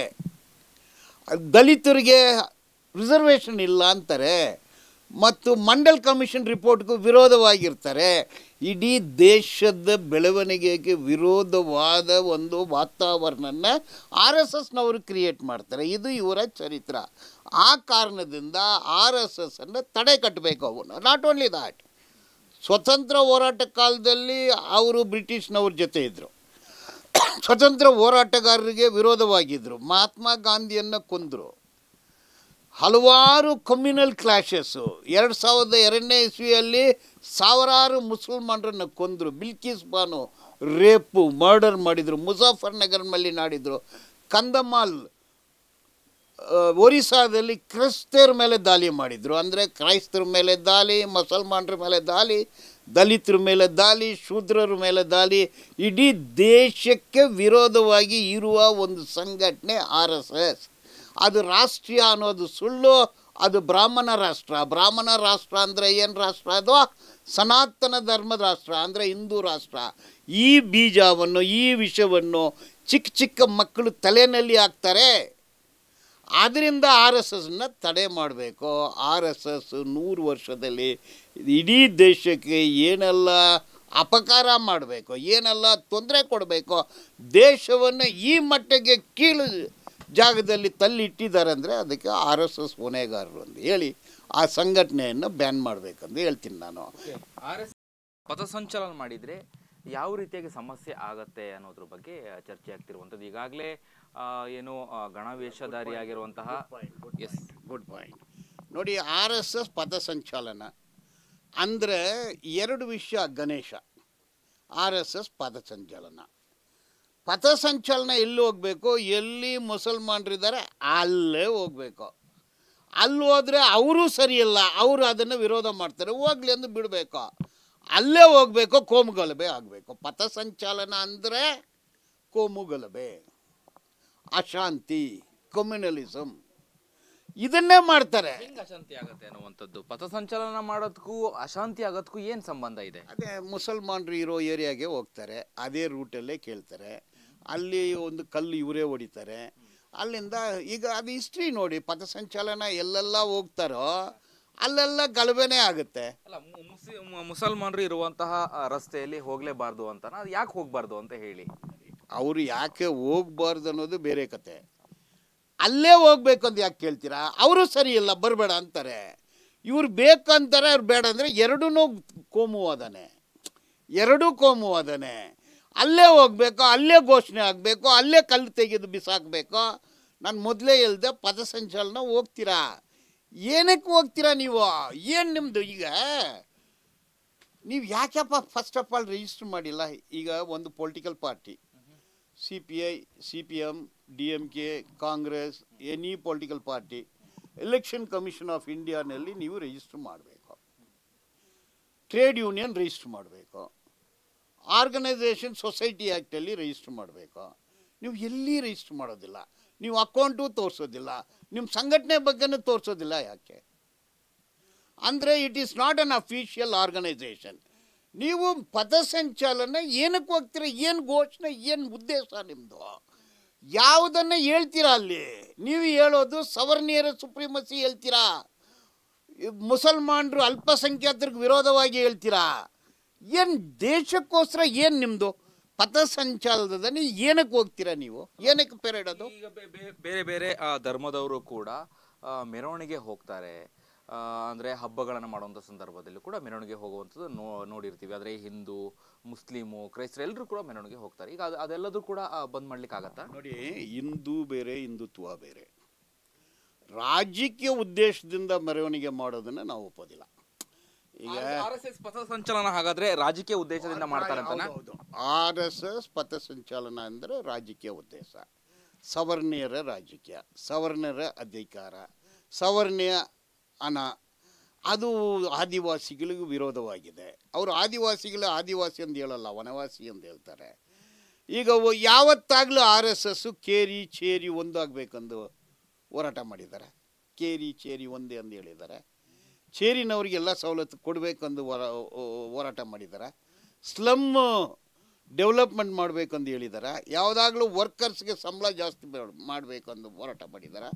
[SPEAKER 1] ದಲಿತರಿಗೆ ರಿಸರ್ವೇಷನ್ ಇಲ್ಲ ಅಂತಾರೆ, ಮತ್ತು ಮಂಡಲ್ ಕಮಿಷನ್ ರಿಪೋರ್ಟ್ಗೂ ವಿರೋಧವಾಗಿರ್ತಾರೆ. ಇಡೀ ದೇಶದ ಬೆಳವಣಿಗೆಗೆ ವಿರೋಧವಾದ ಒಂದು ವಾತಾವರಣನ RSSನವರು ಕ್ರಿಯೇಟ್ ಮಾಡ್ತಾರೆ. ಇದು ಇವರ ಚರಿತ್ರ. ಆ ಕಾರಣದಿಂದ RSSನ್ನು ತಡೆ ಕಟ್ಟಬೇಕು. ಅವನು ನಾಟ್ ಓನ್ಲಿ ದ್ಯಾಟ್, ಸ್ವತಂತ್ರ ಹೋರಾಟ ಕಾಲದಲ್ಲಿ ಅವರು ಬ್ರಿಟಿಷ್ನವ್ರ ಜೊತೆ ಇದ್ದರು, ಸ್ವತಂತ್ರ ಹೋರಾಟಗಾರರಿಗೆ ವಿರೋಧವಾಗಿದ್ದರು, ಮಹಾತ್ಮ ಗಾಂಧಿಯನ್ನು ಕೊಂದರು, ಹಲವಾರು ಕಮ್ಯುನಲ್ ಕ್ಲಾಶಸ್ಸು. 2002ನೇ ಇಸ್ವಿಯಲ್ಲಿ ಸಾವಿರಾರು ಮುಸಲ್ಮಾನರನ್ನು ಕೊಂದರು. ಬಿಲ್ಕಿಸ್ ಬಾನು ರೇಪು ಮರ್ಡರ್ ಮಾಡಿದರು, ಮುಜಾಫರ್ನಗರ್ನಲ್ಲಿ ಮಾಡಿದರು, ಕಂದಮಾಲ್ ಒರಿಸ್ಸಾದಲ್ಲಿ ಕ್ರಿಸ್ತರ ಮೇಲೆ ದಾಳಿ ಮಾಡಿದರು. ಅಂದರೆ ಕ್ರೈಸ್ತರ ಮೇಲೆ ದಾಳಿ, ಮುಸಲ್ಮಾನರ ಮೇಲೆ ದಾಳಿ, ದಲಿತರ ಮೇಲೆ ದಾಳಿ, ಶೂದ್ರರ ಮೇಲೆ ದಾಳಿ. ಇಡೀ ದೇಶಕ್ಕೆ ವಿರೋಧವಾಗಿ ಇರುವ ಒಂದು ಸಂಘಟನೆ RSS. ಅದು ರಾಷ್ಟ್ರೀಯ ಅನ್ನೋದು ಸುಳ್ಳು. ಅದು ಬ್ರಾಹ್ಮಣ ರಾಷ್ಟ್ರ. ಬ್ರಾಹ್ಮಣ ರಾಷ್ಟ್ರ ಅಂದರೆ ಏನು ರಾಷ್ಟ್ರ? ಅದು ಸನಾತನ ಧರ್ಮದ ರಾಷ್ಟ್ರ, ಅಂದರೆ ಹಿಂದೂ ರಾಷ್ಟ್ರ. ಈ ಬೀಜವನ್ನು, ಈ ವಿಷವನ್ನು ಚಿಕ್ಕ ಚಿಕ್ಕ ಮಕ್ಕಳು ತಲೆಯಲ್ಲಿ ಹಾಕ್ತಾರೆ. ಆದ್ದರಿಂದ RSSನ ತಡೆ ಮಾಡಬೇಕು. RSS 100 ವರ್ಷದಲ್ಲಿ ಇಡೀ ದೇಶಕ್ಕೆ ಏನೆಲ್ಲ ಅಪಕಾರ ಮಾಡಬೇಕು, ಏನೆಲ್ಲ ತೊಂದರೆ ಕೊಡಬೇಕು, ದೇಶವನ್ನು ಈ ಮಟ್ಟಿಗೆ ಕೀಳು ಜಾಗದಲ್ಲಿ ತಳ್ಳಿಟ್ಟಿದ್ದಾರೆ ಅಂದರೆ ಅದಕ್ಕೆ RSS ಹೊಣೆಗಾರರು ಅಂತ ಹೇಳಿ ಆ ಸಂಘಟನೆಯನ್ನು ಬ್ಯಾನ್ ಮಾಡಬೇಕಂತ ಹೇಳ್ತೀನಿ ನಾನು.
[SPEAKER 2] ಪಥಸಂಚಲನ ಮಾಡಿದರೆ ಯಾವ ರೀತಿಯಾಗಿ ಸಮಸ್ಯೆ ಆಗತ್ತೆ ಅನ್ನೋದ್ರ ಬಗ್ಗೆ ಚರ್ಚೆ ಆಗ್ತಿರುವಂಥದ್ದು. ಈಗಾಗಲೇ ಏನು ಗಣವೇಷಧಾರಿಯಾಗಿರುವಂತಹ
[SPEAKER 1] ಗುಡ್ ಪಾಯಿಂಟ್ ನೋಡಿ. RSS ಪಥಸಂಚಲನ ಅಂದರೆ 2 ವಿಷಯ. ಗಣೇಶ, RSS ಪಥಸಂಚಲನ. ಪಥಸಂಚಲನ ಎಲ್ಲಿ ಹೋಗಬೇಕು? ಎಲ್ಲಿ ಮುಸಲ್ಮಾನರಿದ್ದಾರೆ ಅಲ್ಲೇ ಹೋಗಬೇಕು. ಅಲ್ಲಿ ಹೋದರೆ ಅವರು ಸರಿಯಲ್ಲ, ಅವರು ಅದನ್ನು ವಿರೋಧ ಮಾಡ್ತಾರೆ, ಹೋಗ್ಲಿ ಎಂದು ಬಿಡಬೇಕು. ಅಲ್ಲೇ ಹೋಗಬೇಕು, ಕೋಮುಗಲಭೆ ಆಗಬೇಕು. ಪಥಸಂಚಲನ ಅಂದರೆ ಕೋಮುಗಲಭೆ, ಅಶಾಂತಿ, ಕಮ್ಯುನಲಿಸಮ್, ಇದನ್ನೇ ಮಾಡ್ತಾರೆ.
[SPEAKER 2] ಅಶಾಂತಿ ಆಗುತ್ತೆ ಅನ್ನುವಂಥದ್ದು. ಪಥಸಂಚಲನ ಮಾಡೋದಕ್ಕೂ ಅಶಾಂತಿ ಆಗೋದಕ್ಕೂ ಏನು ಸಂಬಂಧ ಇದೆ?
[SPEAKER 1] ಅದೇ ಮುಸಲ್ಮಾನರು ಇರೋ ಏರಿಯಾಗೆ ಹೋಗ್ತಾರೆ, ಅದೇ ರೂಟಲ್ಲೇ ಕೇಳ್ತಾರೆ, ಅಲ್ಲಿ ಒಂದು ಕಲ್ಲು ಇವರೇ ಹೊಡಿತಾರೆ. ಅಲ್ಲಿಂದ ಈಗ ಅದು ಹಿಸ್ಟ್ರಿ ನೋಡಿ, ಪಥಸಂಚಲನ ಎಲ್ಲೆಲ್ಲ ಹೋಗ್ತಾರೋ ಅಲ್ಲೆಲ್ಲ ಗಲಭೆನೇ ಆಗುತ್ತೆ.
[SPEAKER 2] ಅಲ್ಲ, ಮುಸಲ್ಮಾನರು ಇರುವಂತಹ ರಸ್ತೆಯಲ್ಲಿ ಹೋಗಲೇಬಾರ್ದು ಅಂತ, ಅದು ಯಾಕೆ ಹೋಗಬಾರ್ದು ಅಂತ ಹೇಳಿ.
[SPEAKER 1] ಅವರು ಯಾಕೆ ಹೋಗ್ಬಾರ್ದು ಅನ್ನೋದು ಬೇರೆ ಕತೆ. ಅಲ್ಲೇ ಹೋಗ್ಬೇಕು ಅಂತ ಯಾಕೆ ಕೇಳ್ತೀರಾ? ಅವರು ಸರಿ ಇಲ್ಲ, ಬರಬೇಡ ಅಂತಾರೆ. ಇವ್ರು ಬೇಕಂತಾರೆ, ಅವ್ರು ಬೇಡ ಅಂದರೆ ಎರಡೂ ಕೋಮುವಾದನೆ, ಎರಡೂ ಕೋಮುವಾದನೆ. ಅಲ್ಲೇ ಹೋಗ್ಬೇಕು, ಅಲ್ಲೇ ಘೋಷಣೆ ಆಗಬೇಕು, ಅಲ್ಲೇ ಕಲ್ಲು ತೆಗೆದು ಬಿಸಾಕಬೇಕು. ನಾನು ಮೊದಲೇ ಹೇಳ್ದೆ, ಪಥಸಂಚಲನ ಹೋಗ್ತೀರಾ, ಏನಕ್ಕೆ ಹೋಗ್ತೀರಾ ನೀವು? ಏನು ನಿಮ್ಮದು? ಈಗ ನೀವು ಯಾಕಪ್ಪ ಫಸ್ಟ್ ಆಫ್ ಆಲ್ ರಿಜಿಸ್ಟರ್ ಮಾಡಿಲ್ಲ? ಈಗ ಒಂದು political party, CPI, CPM, DMK, Congress, any political party, election commission of ಇಂಡಿಯಾನಲ್ಲಿ ನೀವು ರಿಜಿಸ್ಟರ್ ಮಾಡಬೇಕು, ಟ್ರೇಡ್ ಯೂನಿಯನ್ ರಿಜಿಸ್ಟರ್ ಮಾಡಬೇಕು, ಆರ್ಗನೈಸೇಷನ್ ಸೊಸೈಟಿ ಆ್ಯಕ್ಟಲ್ಲಿ ರಿಜಿಸ್ಟರ್ ಮಾಡಬೇಕು. ನೀವು ಎಲ್ಲಿ ರಿಜಿಸ್ಟರ್ ಮಾಡೋದಿಲ್ಲ, ನೀವು ಅಕೌಂಟು ತೋರಿಸೋದಿಲ್ಲ, ನಿಮ್ಮ ಸಂಘಟನೆ ಬಗ್ಗೆನೂ ತೋರಿಸೋದಿಲ್ಲ. ಯಾಕೆ ಅಂದರೆ it is not an official organisation. ನೀವು ಪಥಸಂಚಲನ ಏನಕ್ಕೆ ಹೋಗ್ತೀರ? ಏನು ಘೋಷಣೆ, ಏನು ಉದ್ದೇಶ ನಿಮ್ಮದು? ಯಾವುದನ್ನು ಹೇಳ್ತೀರಾ ಅಲ್ಲಿ? ನೀವು ಹೇಳೋದು ಸವರ್ಣೀಯರ ಸುಪ್ರೀಮಸಿ ಹೇಳ್ತೀರಾ, ಮುಸಲ್ಮಾನರು ಅಲ್ಪಸಂಖ್ಯಾತರಿಗೆ ವಿರೋಧವಾಗಿ ಹೇಳ್ತೀರಾ. ಏನು ದೇಶಕ್ಕೋಸ್ಕರ ಏನು ನಿಮ್ಮದು ಪಥಸಂಚಲನದಲ್ಲಿ ಏನಕ್ಕೆ ಹೋಗ್ತೀರಾ ನೀವು? ಏನಕ್ಕೆ ಪೆರೇಡ್ ಅದು?
[SPEAKER 2] ಈಗ ಬೇರೆ ಬೇರೆ ಧರ್ಮದವರು ಕೂಡ ಮೆರವಣಿಗೆ ಹೋಗ್ತಾರೆ. ಅಂದರೆ ಹಬ್ಬಗಳನ್ನು ಮಾಡುವಂಥ ಸಂದರ್ಭದಲ್ಲೂ ಕೂಡ ಮೆರವಣಿಗೆ ಹೋಗುವಂಥದ್ದು ನೋಡಿರ್ತೀವಿ. ಆದರೆ ಹಿಂದೂ, ಮುಸ್ಲಿಮು, ಕ್ರೈಸ್ತರು ಎಲ್ಲರೂ ಕೂಡ ಮೆರವಣಿಗೆ ಹೋಗ್ತಾರೆ. ಈಗ ಅದೆಲ್ಲದೂ ಕೂಡ ಬಂದ್ ಮಾಡ್ಲಿಕ್ಕೆ ಆಗತ್ತಾ?
[SPEAKER 1] ನೋಡಿ, ಹಿಂದೂ ಬೇರೆ, ಹಿಂದುತ್ವ ಬೇರೆ. ರಾಜಕೀಯ ಉದ್ದೇಶದಿಂದ ಮೆರವಣಿಗೆ ಮಾಡೋದನ್ನು ನಾವು ಒಪ್ಪೋದಿಲ್ಲ. ಈಗ
[SPEAKER 2] RSS ಪಥಸಂಚಲನ ಹಾಗಾದ್ರೆ ರಾಜಕೀಯ ಉದ್ದೇಶದಿಂದ ಮಾಡ್ತಾರೆ ಅಂತ?
[SPEAKER 1] RSS ಪಥಸಂಚಲನ ಅಂದರೆ ರಾಜಕೀಯ ಉದ್ದೇಶ, ಸವರ್ಣೀಯರ ರಾಜಕೀಯ, ಸವರ್ಣರ ಅಧಿಕಾರ, ಸವರ್ಣ ಹಣ ಅದು ಆದಿವಾಸಿಗಳಿಗೂ ವಿರೋಧವಾಗಿದೆ. ಅವರು ಆದಿವಾಸಿ ಅಂತ ಹೇಳಲ್ಲ, ವನವಾಸಿ ಅಂತ ಹೇಳ್ತಾರೆ. ಈಗ ಯಾವತ್ತಾಗಲೂ RSS ಕೇರಿ ಚೇರಿ ಒಂದಾಗಬೇಕೆಂದು ಹೋರಾಟ ಮಾಡಿದ್ದಾರೆ. ಕೇರಿ ಚೇರಿ ಒಂದೇ ಅಂತ ಹೇಳಿದ್ದಾರೆ. ಚೇರಿನವರಿಗೆಲ್ಲ ಸವಲತ್ತು ಕೊಡಬೇಕೆಂದು ಹೋರಾಟ ಮಾಡಿದ್ದಾರೆ. ಸ್ಲಮ್ ಡೆವಲಪ್ಮೆಂಟ್ ಮಾಡಬೇಕಂದು ಹೇಳಿದ್ದಾರೆ. ಯಾವುದಾಗಲೂ ವರ್ಕರ್ಸ್ಗೆ ಸಂಬಳ ಜಾಸ್ತಿ ಮಾಡಬೇಕೆಂದು ಹೋರಾಟ ಮಾಡಿದ್ದಾರೆ.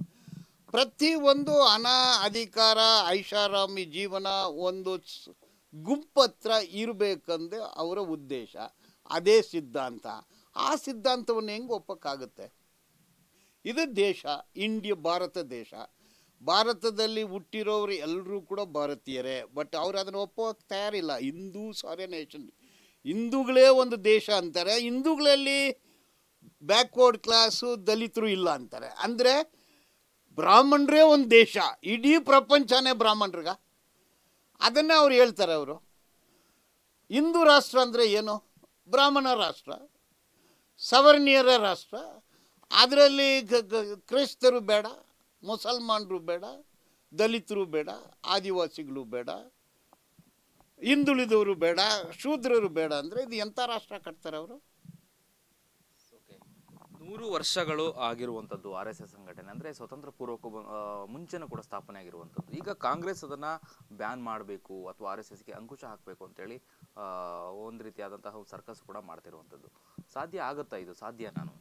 [SPEAKER 1] ಪ್ರತಿಯೊಂದು ಹಣ, ಅಧಿಕಾರ, ಐಷಾರಾಮಿ ಜೀವನ ಒಂದು ಗುಂಪತ್ರ ಇರಬೇಕಂದು ಅವರ ಉದ್ದೇಶ. ಅದೇ ಸಿದ್ಧಾಂತ. ಆ ಸಿದ್ಧಾಂತವನ್ನು ಹೆಂಗೆ ಒಪ್ಪಕ್ಕಾಗುತ್ತೆ? ಇದು ದೇಶ, ಭಾರತ ದೇಶ. ಭಾರತದಲ್ಲಿ ಹುಟ್ಟಿರೋರು ಎಲ್ಲರೂ ಕೂಡ ಭಾರತೀಯರೇ. ಬಟ್ ಅವ್ರು ಅದನ್ನು ಒಪ್ಪೋಕೆ ತಯಾರಿಲ್ಲ. ನೇಷನ್, ಹಿಂದೂಗಳೇ ಒಂದು ದೇಶ ಅಂತಾರೆ. ಹಿಂದೂಗಳಲ್ಲಿ ಬ್ಯಾಕ್ವರ್ಡ್ ಕ್ಲಾಸು, ದಲಿತರು ಇಲ್ಲ ಅಂತಾರೆ. ಅಂದರೆ ಬ್ರಾಹ್ಮಣರೇ ಒಂದು ದೇಶ, ಇಡೀ ಪ್ರಪಂಚನೇ ಬ್ರಾಹ್ಮಣರಿಗ. ಅದನ್ನೇ ಅವ್ರು ಹೇಳ್ತಾರೆ. ಅವರು ಹಿಂದೂ ರಾಷ್ಟ್ರ ಅಂದರೆ ಏನು? ಬ್ರಾಹ್ಮಣ ರಾಷ್ಟ್ರ, ಸವರ್ಣೀಯರ ರಾಷ್ಟ್ರ. ಅದರಲ್ಲಿ ಕ್ರೈಸ್ತರು ಬೇಡ, ಮುಸಲ್ಮಾನರು ಬೇಡ, ದಲಿತರು ಬೇಡ, ಆದಿವಾಸಿಗಳು ಬೇಡ, ಹಿಂದುಳಿದವರು ಬೇಡ, ಶೂದ್ರರು ಬೇಡ. ಅಂದರೆ ಇದು ಎಂಥ ರಾಷ್ಟ್ರ ಕಟ್ತಾರೆ ಅವರು?
[SPEAKER 2] 100 ವರ್ಷಗಳು ಆಗಿರುವಂಥದ್ದು RSS ಸಂಘಟನೆ, ಅಂದರೆ ಸ್ವತಂತ್ರ ಪೂರ್ವಕ್ಕೂ ಮುಂಚೆನೂ ಕೂಡ ಸ್ಥಾಪನೆ ಆಗಿರುವಂಥದ್ದು. ಈಗ ಕಾಂಗ್ರೆಸ್ ಅದನ್ನು ಬ್ಯಾನ್ ಮಾಡಬೇಕು ಅಥವಾ RSSಗೆ ಅಂಕುಶ ಹಾಕಬೇಕು ಅಂತೇಳಿ ಒಂದು ರೀತಿಯಾದಂತಹ ಸರ್ಕಸ್ ಕೂಡ ಮಾಡ್ತಿರುವಂಥದ್ದು. ಸಾಧ್ಯ ಆಗುತ್ತಾ ಇದು? ಸಾಧ್ಯ ನಾನು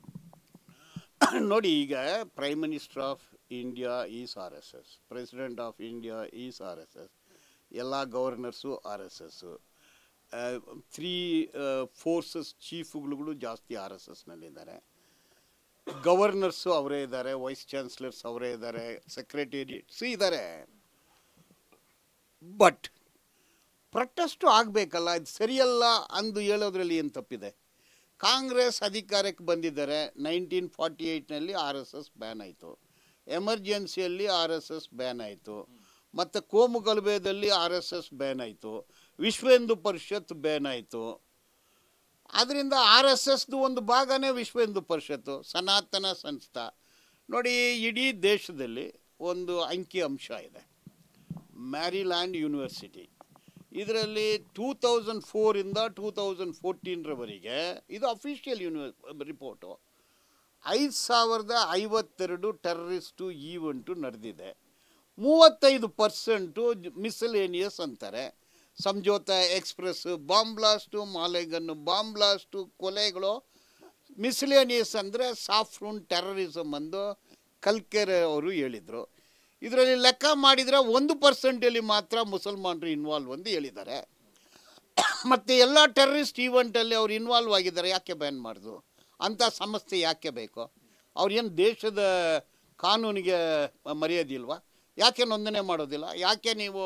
[SPEAKER 1] ನೋಡಿ, ಈಗ prime minister of India is RSS, president of India is RSS, ಎಲ್ಲ ಗವರ್ನರ್ಸು RSS, 3 ಫೋರ್ಸಸ್ ಚೀಫ್ಗಳು ಜಾಸ್ತಿ RSSನಲ್ಲಿದ್ದಾರೆ. ಗವರ್ನರ್ಸು ಅವರೇ ಇದ್ದಾರೆ, ವೈಸ್ ಚಾನ್ಸಲರ್ಸ್ ಅವರೇ ಇದ್ದಾರೆ, ಸೆಕ್ರೆಟೇರಿಯಟ್ಸು ಇದ್ದಾರೆ. ಬಟ್ ಪ್ರೊಟೆಸ್ಟು ಆಗಬೇಕಲ್ಲ, ಇದು ಸರಿಯಲ್ಲ ಅಂದು ಹೇಳೋದ್ರಲ್ಲಿ ಏನು ತಪ್ಪಿದೆ? ಕಾಂಗ್ರೆಸ್ ಅಧಿಕಾರಕ್ಕೆ ಬಂದಿದ್ದಾರೆ. 1948ನಲ್ಲಿ RSS ಬ್ಯಾನ್ ಆಯಿತು, ಎಮರ್ಜೆನ್ಸಿಯಲ್ಲಿ RSS ಬ್ಯಾನ್ ಆಯಿತು, ಮತ್ತು ಕೋಮು ಗಲಭೆಯಲ್ಲಿ RSS ಬ್ಯಾನ್ ಆಯಿತು, ವಿಶ್ವ ಹಿಂದೂ ಪರಿಷತ್ ಬ್ಯಾನ್ ಆಯಿತು. ಆದ್ದರಿಂದ RSSದು ಒಂದು ಭಾಗನೇ ವಿಶ್ವ ಹಿಂದೂ ಪರಿಷತ್ತು, ಸನಾತನ ಸಂಸ್ಥಾ. ನೋಡಿ, ಇಡೀ ದೇಶದಲ್ಲಿ ಒಂದು ಅಂಕಿ ಅಂಶ ಇದೆ. ಮ್ಯಾರಿಲ್ಯಾಂಡ್ ಯೂನಿವರ್ಸಿಟಿ, ಇದರಲ್ಲಿ 2004ಇಂದ 2014ರವರೆಗೆ, ಇದು ಅಫಿಷಿಯಲ್ ರಿಪೋರ್ಟು, 5052 ಟೆರರಿಸ್ಟು ಈವೆಂಟು ನಡೆದಿದೆ. 35% ಮಿಸಲೇನಿಯಸ್ ಅಂತಾರೆ. Samjhauta express bomb blast, Malegaon bomb blast, ಕೊಲೆಗಳು. ಮಿಸಲೇನಿಯಸ್ ಅಂದರೆ ಸಾಫ್ರೂನ್ ಟೆರರಿಸಮ್ ಅಂದು ಕಲ್ಕೆರೆ ಅವರು ಹೇಳಿದರು. ಇದರಲ್ಲಿ ಲೆಕ್ಕ ಮಾಡಿದರೆ 1% ಮಾತ್ರ ಮುಸಲ್ಮಾನರು ಇನ್ವಾಲ್ವ್ ಅಂತ ಹೇಳಿದ್ದಾರೆ. ಮತ್ತು ಎಲ್ಲ ಟೆರರಿಸ್ಟ್ ಈವೆಂಟಲ್ಲಿ ಅವ್ರು ಇನ್ವಾಲ್ವ್ ಆಗಿದ್ದಾರೆ. ಯಾಕೆ ಬ್ಯಾನ್ ಮಾಡೋದು? ಅಂಥ ಸಂಸ್ಥೆ ಯಾಕೆ ಬೇಕು? ಅವ್ರೇನು ದೇಶದ ಕಾನೂನಿಗೆ ಮರ್ಯಾದಿಲ್ವಾ? ಯಾಕೆ ನೋಂದಣಿ ಮಾಡೋದಿಲ್ಲ? ಯಾಕೆ ನೀವು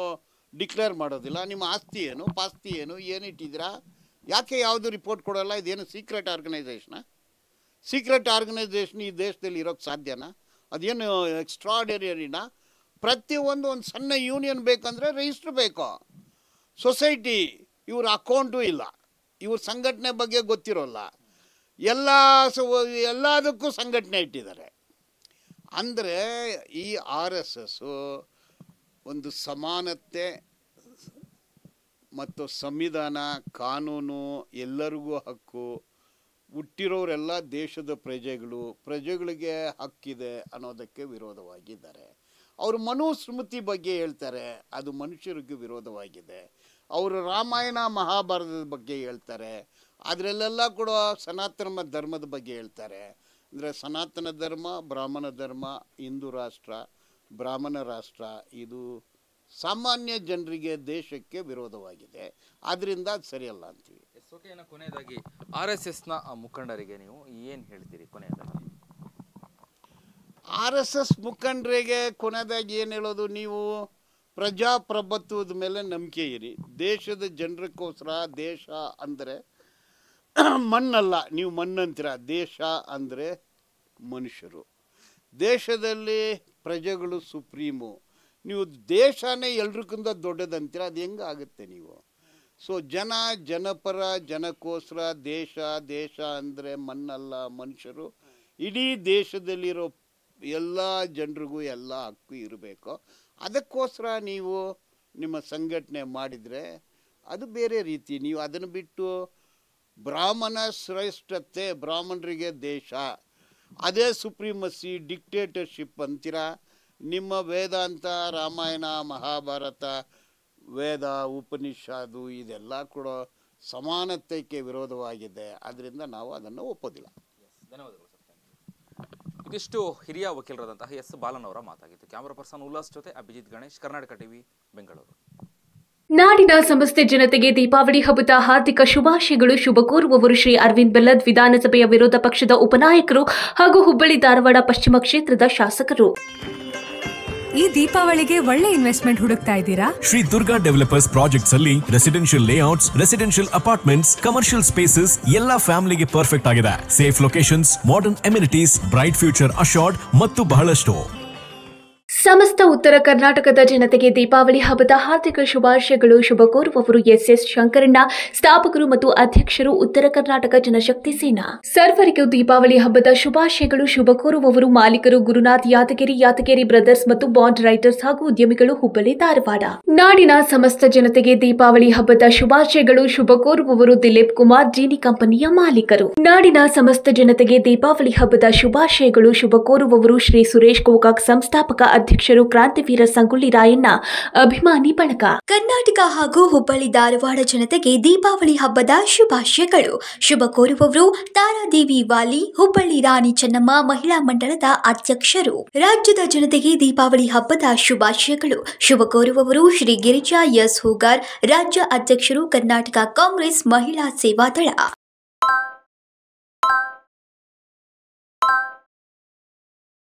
[SPEAKER 1] ಡಿಕ್ಲೇರ್ ಮಾಡೋದಿಲ್ಲ? ನಿಮ್ಮ ಆಸ್ತಿ ಏನು, ಪಾಸ್ತಿ ಏನು, ಏನಿಟ್ಟಿದ್ದೀರಾ? ಯಾಕೆ ಯಾವುದು ರಿಪೋರ್ಟ್ ಕೊಡೋಲ್ಲ? ಇದೇನು ಸೀಕ್ರೆಟ್ ಆರ್ಗನೈಸೇಷನಾ? ಸೀಕ್ರೆಟ್ ಆರ್ಗನೈಸೇಷನ್ ಈ ದೇಶದಲ್ಲಿ ಇರೋಕ್ಕೆ ಸಾಧ್ಯನಾ? ಅದೇನು ಎಕ್ಸ್ಟ್ರಾರ್ಡಿನರಿನಾ? ಪ್ರತಿಯೊಂದು ಒಂದು ಸಣ್ಣ ಯೂನಿಯನ್ ಬೇಕಂದರೆ ರಿಜಿಸ್ಟ್ರ್ ಬೇಕು. ಸೊಸೈಟಿ, ಇವ್ರ ಅಕೌಂಟು ಇಲ್ಲ, ಇವ್ರ ಸಂಘಟನೆ ಬಗ್ಗೆ ಗೊತ್ತಿರೋಲ್ಲ, ಎಲ್ಲದಕ್ಕೂ ಸಂಘಟನೆ ಇಟ್ಟಿದ್ದಾರೆ. ಅಂದರೆ ಈ RSSಸು ಒಂದು ಸಮಾನತೆ ಮತ್ತು ಸಂವಿಧಾನ, ಕಾನೂನು, ಎಲ್ಲರಿಗೂ ಹಕ್ಕು, ಹುಟ್ಟಿರೋರೆಲ್ಲ ದೇಶದ ಪ್ರಜೆಗಳಿಗೆ ಹಕ್ಕಿದೆ ಅನ್ನೋದಕ್ಕೆ ವಿರೋಧವಾಗಿದ್ದಾರೆ. ಅವರು ಮನುಸ್ಮೃತಿ ಬಗ್ಗೆ ಹೇಳ್ತಾರೆ, ಅದು ಮನುಷ್ಯರಿಗೆ ವಿರೋಧವಾಗಿದೆ. ಅವರು ರಾಮಾಯಣ ಮಹಾಭಾರತದ ಬಗ್ಗೆ ಹೇಳ್ತಾರೆ, ಅದರಲ್ಲೆಲ್ಲ ಕೂಡ ಸನಾತನ ಧರ್ಮದ ಬಗ್ಗೆ ಹೇಳ್ತಾರೆ. ಅಂದರೆ ಸನಾತನ ಧರ್ಮ, ಬ್ರಾಹ್ಮಣ ಧರ್ಮ, ಹಿಂದೂ ರಾಷ್ಟ್ರ, ಬ್ರಾಹ್ಮಣ ರಾಷ್ಟ್ರ, ಇದು ಸಾಮಾನ್ಯ ಜನರಿಗೆ, ದೇಶಕ್ಕೆ ವಿರೋಧವಾಗಿದೆ. ಆದ್ದರಿಂದ ಅದು ಸರಿಯಲ್ಲ ಅಂತೀವಿ.
[SPEAKER 2] ಕೊನೆಯದಾಗಿ RSSನ ಮುಖಂಡರಿಗೆ ನೀವು ಏನು ಹೇಳ್ತೀರಿ? ಕೊನೆಯದಾಗಿ
[SPEAKER 1] RSS ಮುಖಂಡರಿಗೆ ಕೊನೆಯದಾಗಿ ಏನು ಹೇಳೋದು? ನೀವು ಪ್ರಜಾಪ್ರಭುತ್ವದ ಮೇಲೆ ನಂಬಿಕೆ ಇರಿ. ದೇಶದ ಜನರಿಗೋಸ್ಕರ. ದೇಶ ಅಂದರೆ ಮಣ್ಣಲ್ಲ, ನೀವು ಮಣ್ಣಂತೀರ. ದೇಶ ಅಂದರೆ ಮನುಷ್ಯರು. ದೇಶದಲ್ಲಿ ಪ್ರಜೆಗಳು ಸುಪ್ರೀಮು. ನೀವು ದೇಶನೇ ಎಲ್ರಿಗಿಂತ ದೊಡ್ಡದಂತೀರ, ಅದು ಹೆಂಗೆ ಆಗುತ್ತೆ ನೀವು? ಸೊ ಜನಪರ, ಜನಕ್ಕೋಸ್ಕರ. ದೇಶ ಅಂದರೆ ಮಣ್ಣಲ್ಲ, ಮನುಷ್ಯರು. ಇಡೀ ದೇಶದಲ್ಲಿರೋ ಎಲ್ಲ ಜನರಿಗೂ ಎಲ್ಲ ಹಕ್ಕು ಇರಬೇಕು. ಅದಕ್ಕೋಸ್ಕರ ನೀವು ನಿಮ್ಮ ಸಂಘಟನೆ ಮಾಡಿದರೆ ಅದು ಬೇರೆ ರೀತಿ. ನೀವು ಅದನ್ನು ಬಿಟ್ಟು ಬ್ರಾಹ್ಮಣ ಶ್ರೇಷ್ಠತೆ, ಬ್ರಾಹ್ಮಣರಿಗೆ ದೇಶ, ಅದೇ ಸುಪ್ರೀಮಸಿ, ಡಿಕ್ಟೇಟರ್ಶಿಪ್ ಅಂತೀರ. ನಿಮ್ಮ ವೇದಾಂತ, ರಾಮಾಯಣ, ಮಹಾಭಾರತ, ವೇದ, ಉಪನಿಷದು ಇದೆಲ್ಲ ಕೂಡ ಸಮಾನತೆಗೆ ವಿರೋಧವಾಗಿದೆ. ಆದ್ದರಿಂದ ನಾವು ಅದನ್ನು ಒಪ್ಪೋದಿಲ್ಲ.
[SPEAKER 2] ಧನ್ಯವಾದಗಳು ಸರ್. ಇದಿಷ್ಟು ಹಿರಿಯ ವಕೀಲರಾದಂತಹ ಎಸ್ ಬಾಲನ್ ಅವರ ಮಾತಾಗಿತ್ತು. ಕ್ಯಾಮರಾ ಪರ್ಸನ್ ಉಲ್ಲಾಸ್ ಜೊತೆ ಅಭಿಜಿತ್ ಗಣೇಶ್, ಕರ್ನಾಟಕ ಟಿವಿ, ಬೆಂಗಳೂರು.
[SPEAKER 3] ನಾಡಿನ ಸಮಸ್ತ ಜನತೆಗೆ ದೀಪಾವಳಿ ಹಬ್ಬದ ಹಾರ್ದಿಕ ಶುಭಾಶಯಗಳು. ಶುಭ ಕೋರುವವರು ಶ್ರೀ ಅರವಿಂದ್ ಬೆಲ್ಲದ್, ವಿಧಾನಸಭೆಯ ವಿರೋಧ ಪಕ್ಷದ ಉಪನಾಯಕರು ಹಾಗೂ ಹುಬ್ಬಳ್ಳಿ ಧಾರವಾಡ ಪಶ್ಚಿಮ ಕ್ಷೇತ್ರದ ಶಾಸಕರು.
[SPEAKER 4] ಈ ದೀಪಾವಳಿಗೆ ಒಳ್ಳೆ ಇನ್ವೆಸ್ಟ್ಮೆಂಟ್ ಹುಡುಕ್ತಾ ಇದ್ದೀರಾ?
[SPEAKER 5] ಶ್ರೀ ದುರ್ಗಾ ಡೆವಲಪರ್ಸ್ ಪ್ರಾಜೆಕ್ಟ್ಸ್ ಅಲ್ಲಿ residential layouts, residential apartments, commercial spaces ಎಲ್ಲಾ ಫ್ಯಾಮಿಲಿಗೆ ಪರ್ಫೆಕ್ಟ್ ಆಗಿದೆ. Safe locations, modern amenities, bright future assured ಮತ್ತು ಬಹಳಷ್ಟು.
[SPEAKER 3] ಸಮಸ್ತ ಉತ್ತರ ಕರ್ನಾಟಕದ ಜನತೆಗೆ ದೀಪಾವಳಿ ಹಬ್ಬದ ಹಾರ್ದಿಕ ಶುಭಾಶಯಗಳು. ಶುಭ ಕೋರುವವರು ಎಸ್ ಶಂಕರಣ್ಣ, ಸ್ಥಾಪಕರು ಮತ್ತು ಅಧ್ಯಕ್ಷರು, ಉತ್ತರ ಕರ್ನಾಟಕ ಜನಶಕ್ತಿ ಸೇನಾ. ಸರ್ವರಿಗೂ ದೀಪಾವಳಿ ಹಬ್ಬದ ಶುಭಾಶಯಗಳು. ಶುಭ ಕೋರುವವರು ಮಾಲೀಕರು ಗುರುನಾಥ್ ಯಾದಗಿರಿ, ಯಾದಗಿರಿ ಬ್ರದರ್ಸ್ ಮತ್ತು ಬಾಂಡ್ ರೈಟರ್ಸ್ ಹಾಗೂ ಉದ್ಯಮಿಗಳು, ಹುಬ್ಬಳ್ಳಿ ಧಾರವಾಡ. ನಾಡಿನ ಸಮಸ್ತ ಜನತೆಗೆ ದೀಪಾವಳಿ ಹಬ್ಬದ ಶುಭಾಶಯಗಳು. ಶುಭ ಕೋರುವವರು ದಿಲೀಪ್ ಕುಮಾರ್, ಜೀನಿ ಕಂಪನಿಯ ಮಾಲೀಕರು. ನಾಡಿನ ಸಮಸ್ತ ಜನತೆಗೆ ದೀಪಾವಳಿ ಹಬ್ಬದ ಶುಭಾಶಯಗಳು. ಶುಭ ಕೋರುವವರು ಶ್ರೀ ಸುರೇಶ್ ಗೋಕಾಕ್, ಸಂಸ್ಥಾಪಕ ಅಧ್ಯಕ್ಷರು, ಕ್ರಾಂತಿವೀರ ಸಂಗೊಳ್ಳಿ ರಾಯಣ್ಣ ಅಭಿಮಾನಿ ಬಳಗ.
[SPEAKER 6] ಕರ್ನಾಟಕ ಹಾಗೂ ಹುಬ್ಬಳ್ಳಿ ಧಾರವಾಡ ಜನತೆಗೆ ದೀಪಾವಳಿ ಹಬ್ಬದ ಶುಭಾಶಯಗಳು. ಶುಭ ಕೋರುವವರು ತಾರಾದೇವಿ ವಾಲಿ, ಹುಬ್ಬಳ್ಳಿ ರಾಣಿ ಚೆನ್ನಮ್ಮ ಮಹಿಳಾ ಮಂಡಳದ ಅಧ್ಯಕ್ಷರು. ರಾಜ್ಯದ ಜನತೆಗೆ ದೀಪಾವಳಿ ಹಬ್ಬದ ಶುಭಾಶಯಗಳು. ಶುಭ ಕೋರುವವರು ಶ್ರೀ ಗಿರಿಜಾ ಎಸ್ ಹೂಗಾರ್, ರಾಜ್ಯ ಅಧ್ಯಕ್ಷರು, ಕರ್ನಾಟಕ ಕಾಂಗ್ರೆಸ್ ಮಹಿಳಾ ಸೇವಾದಳ.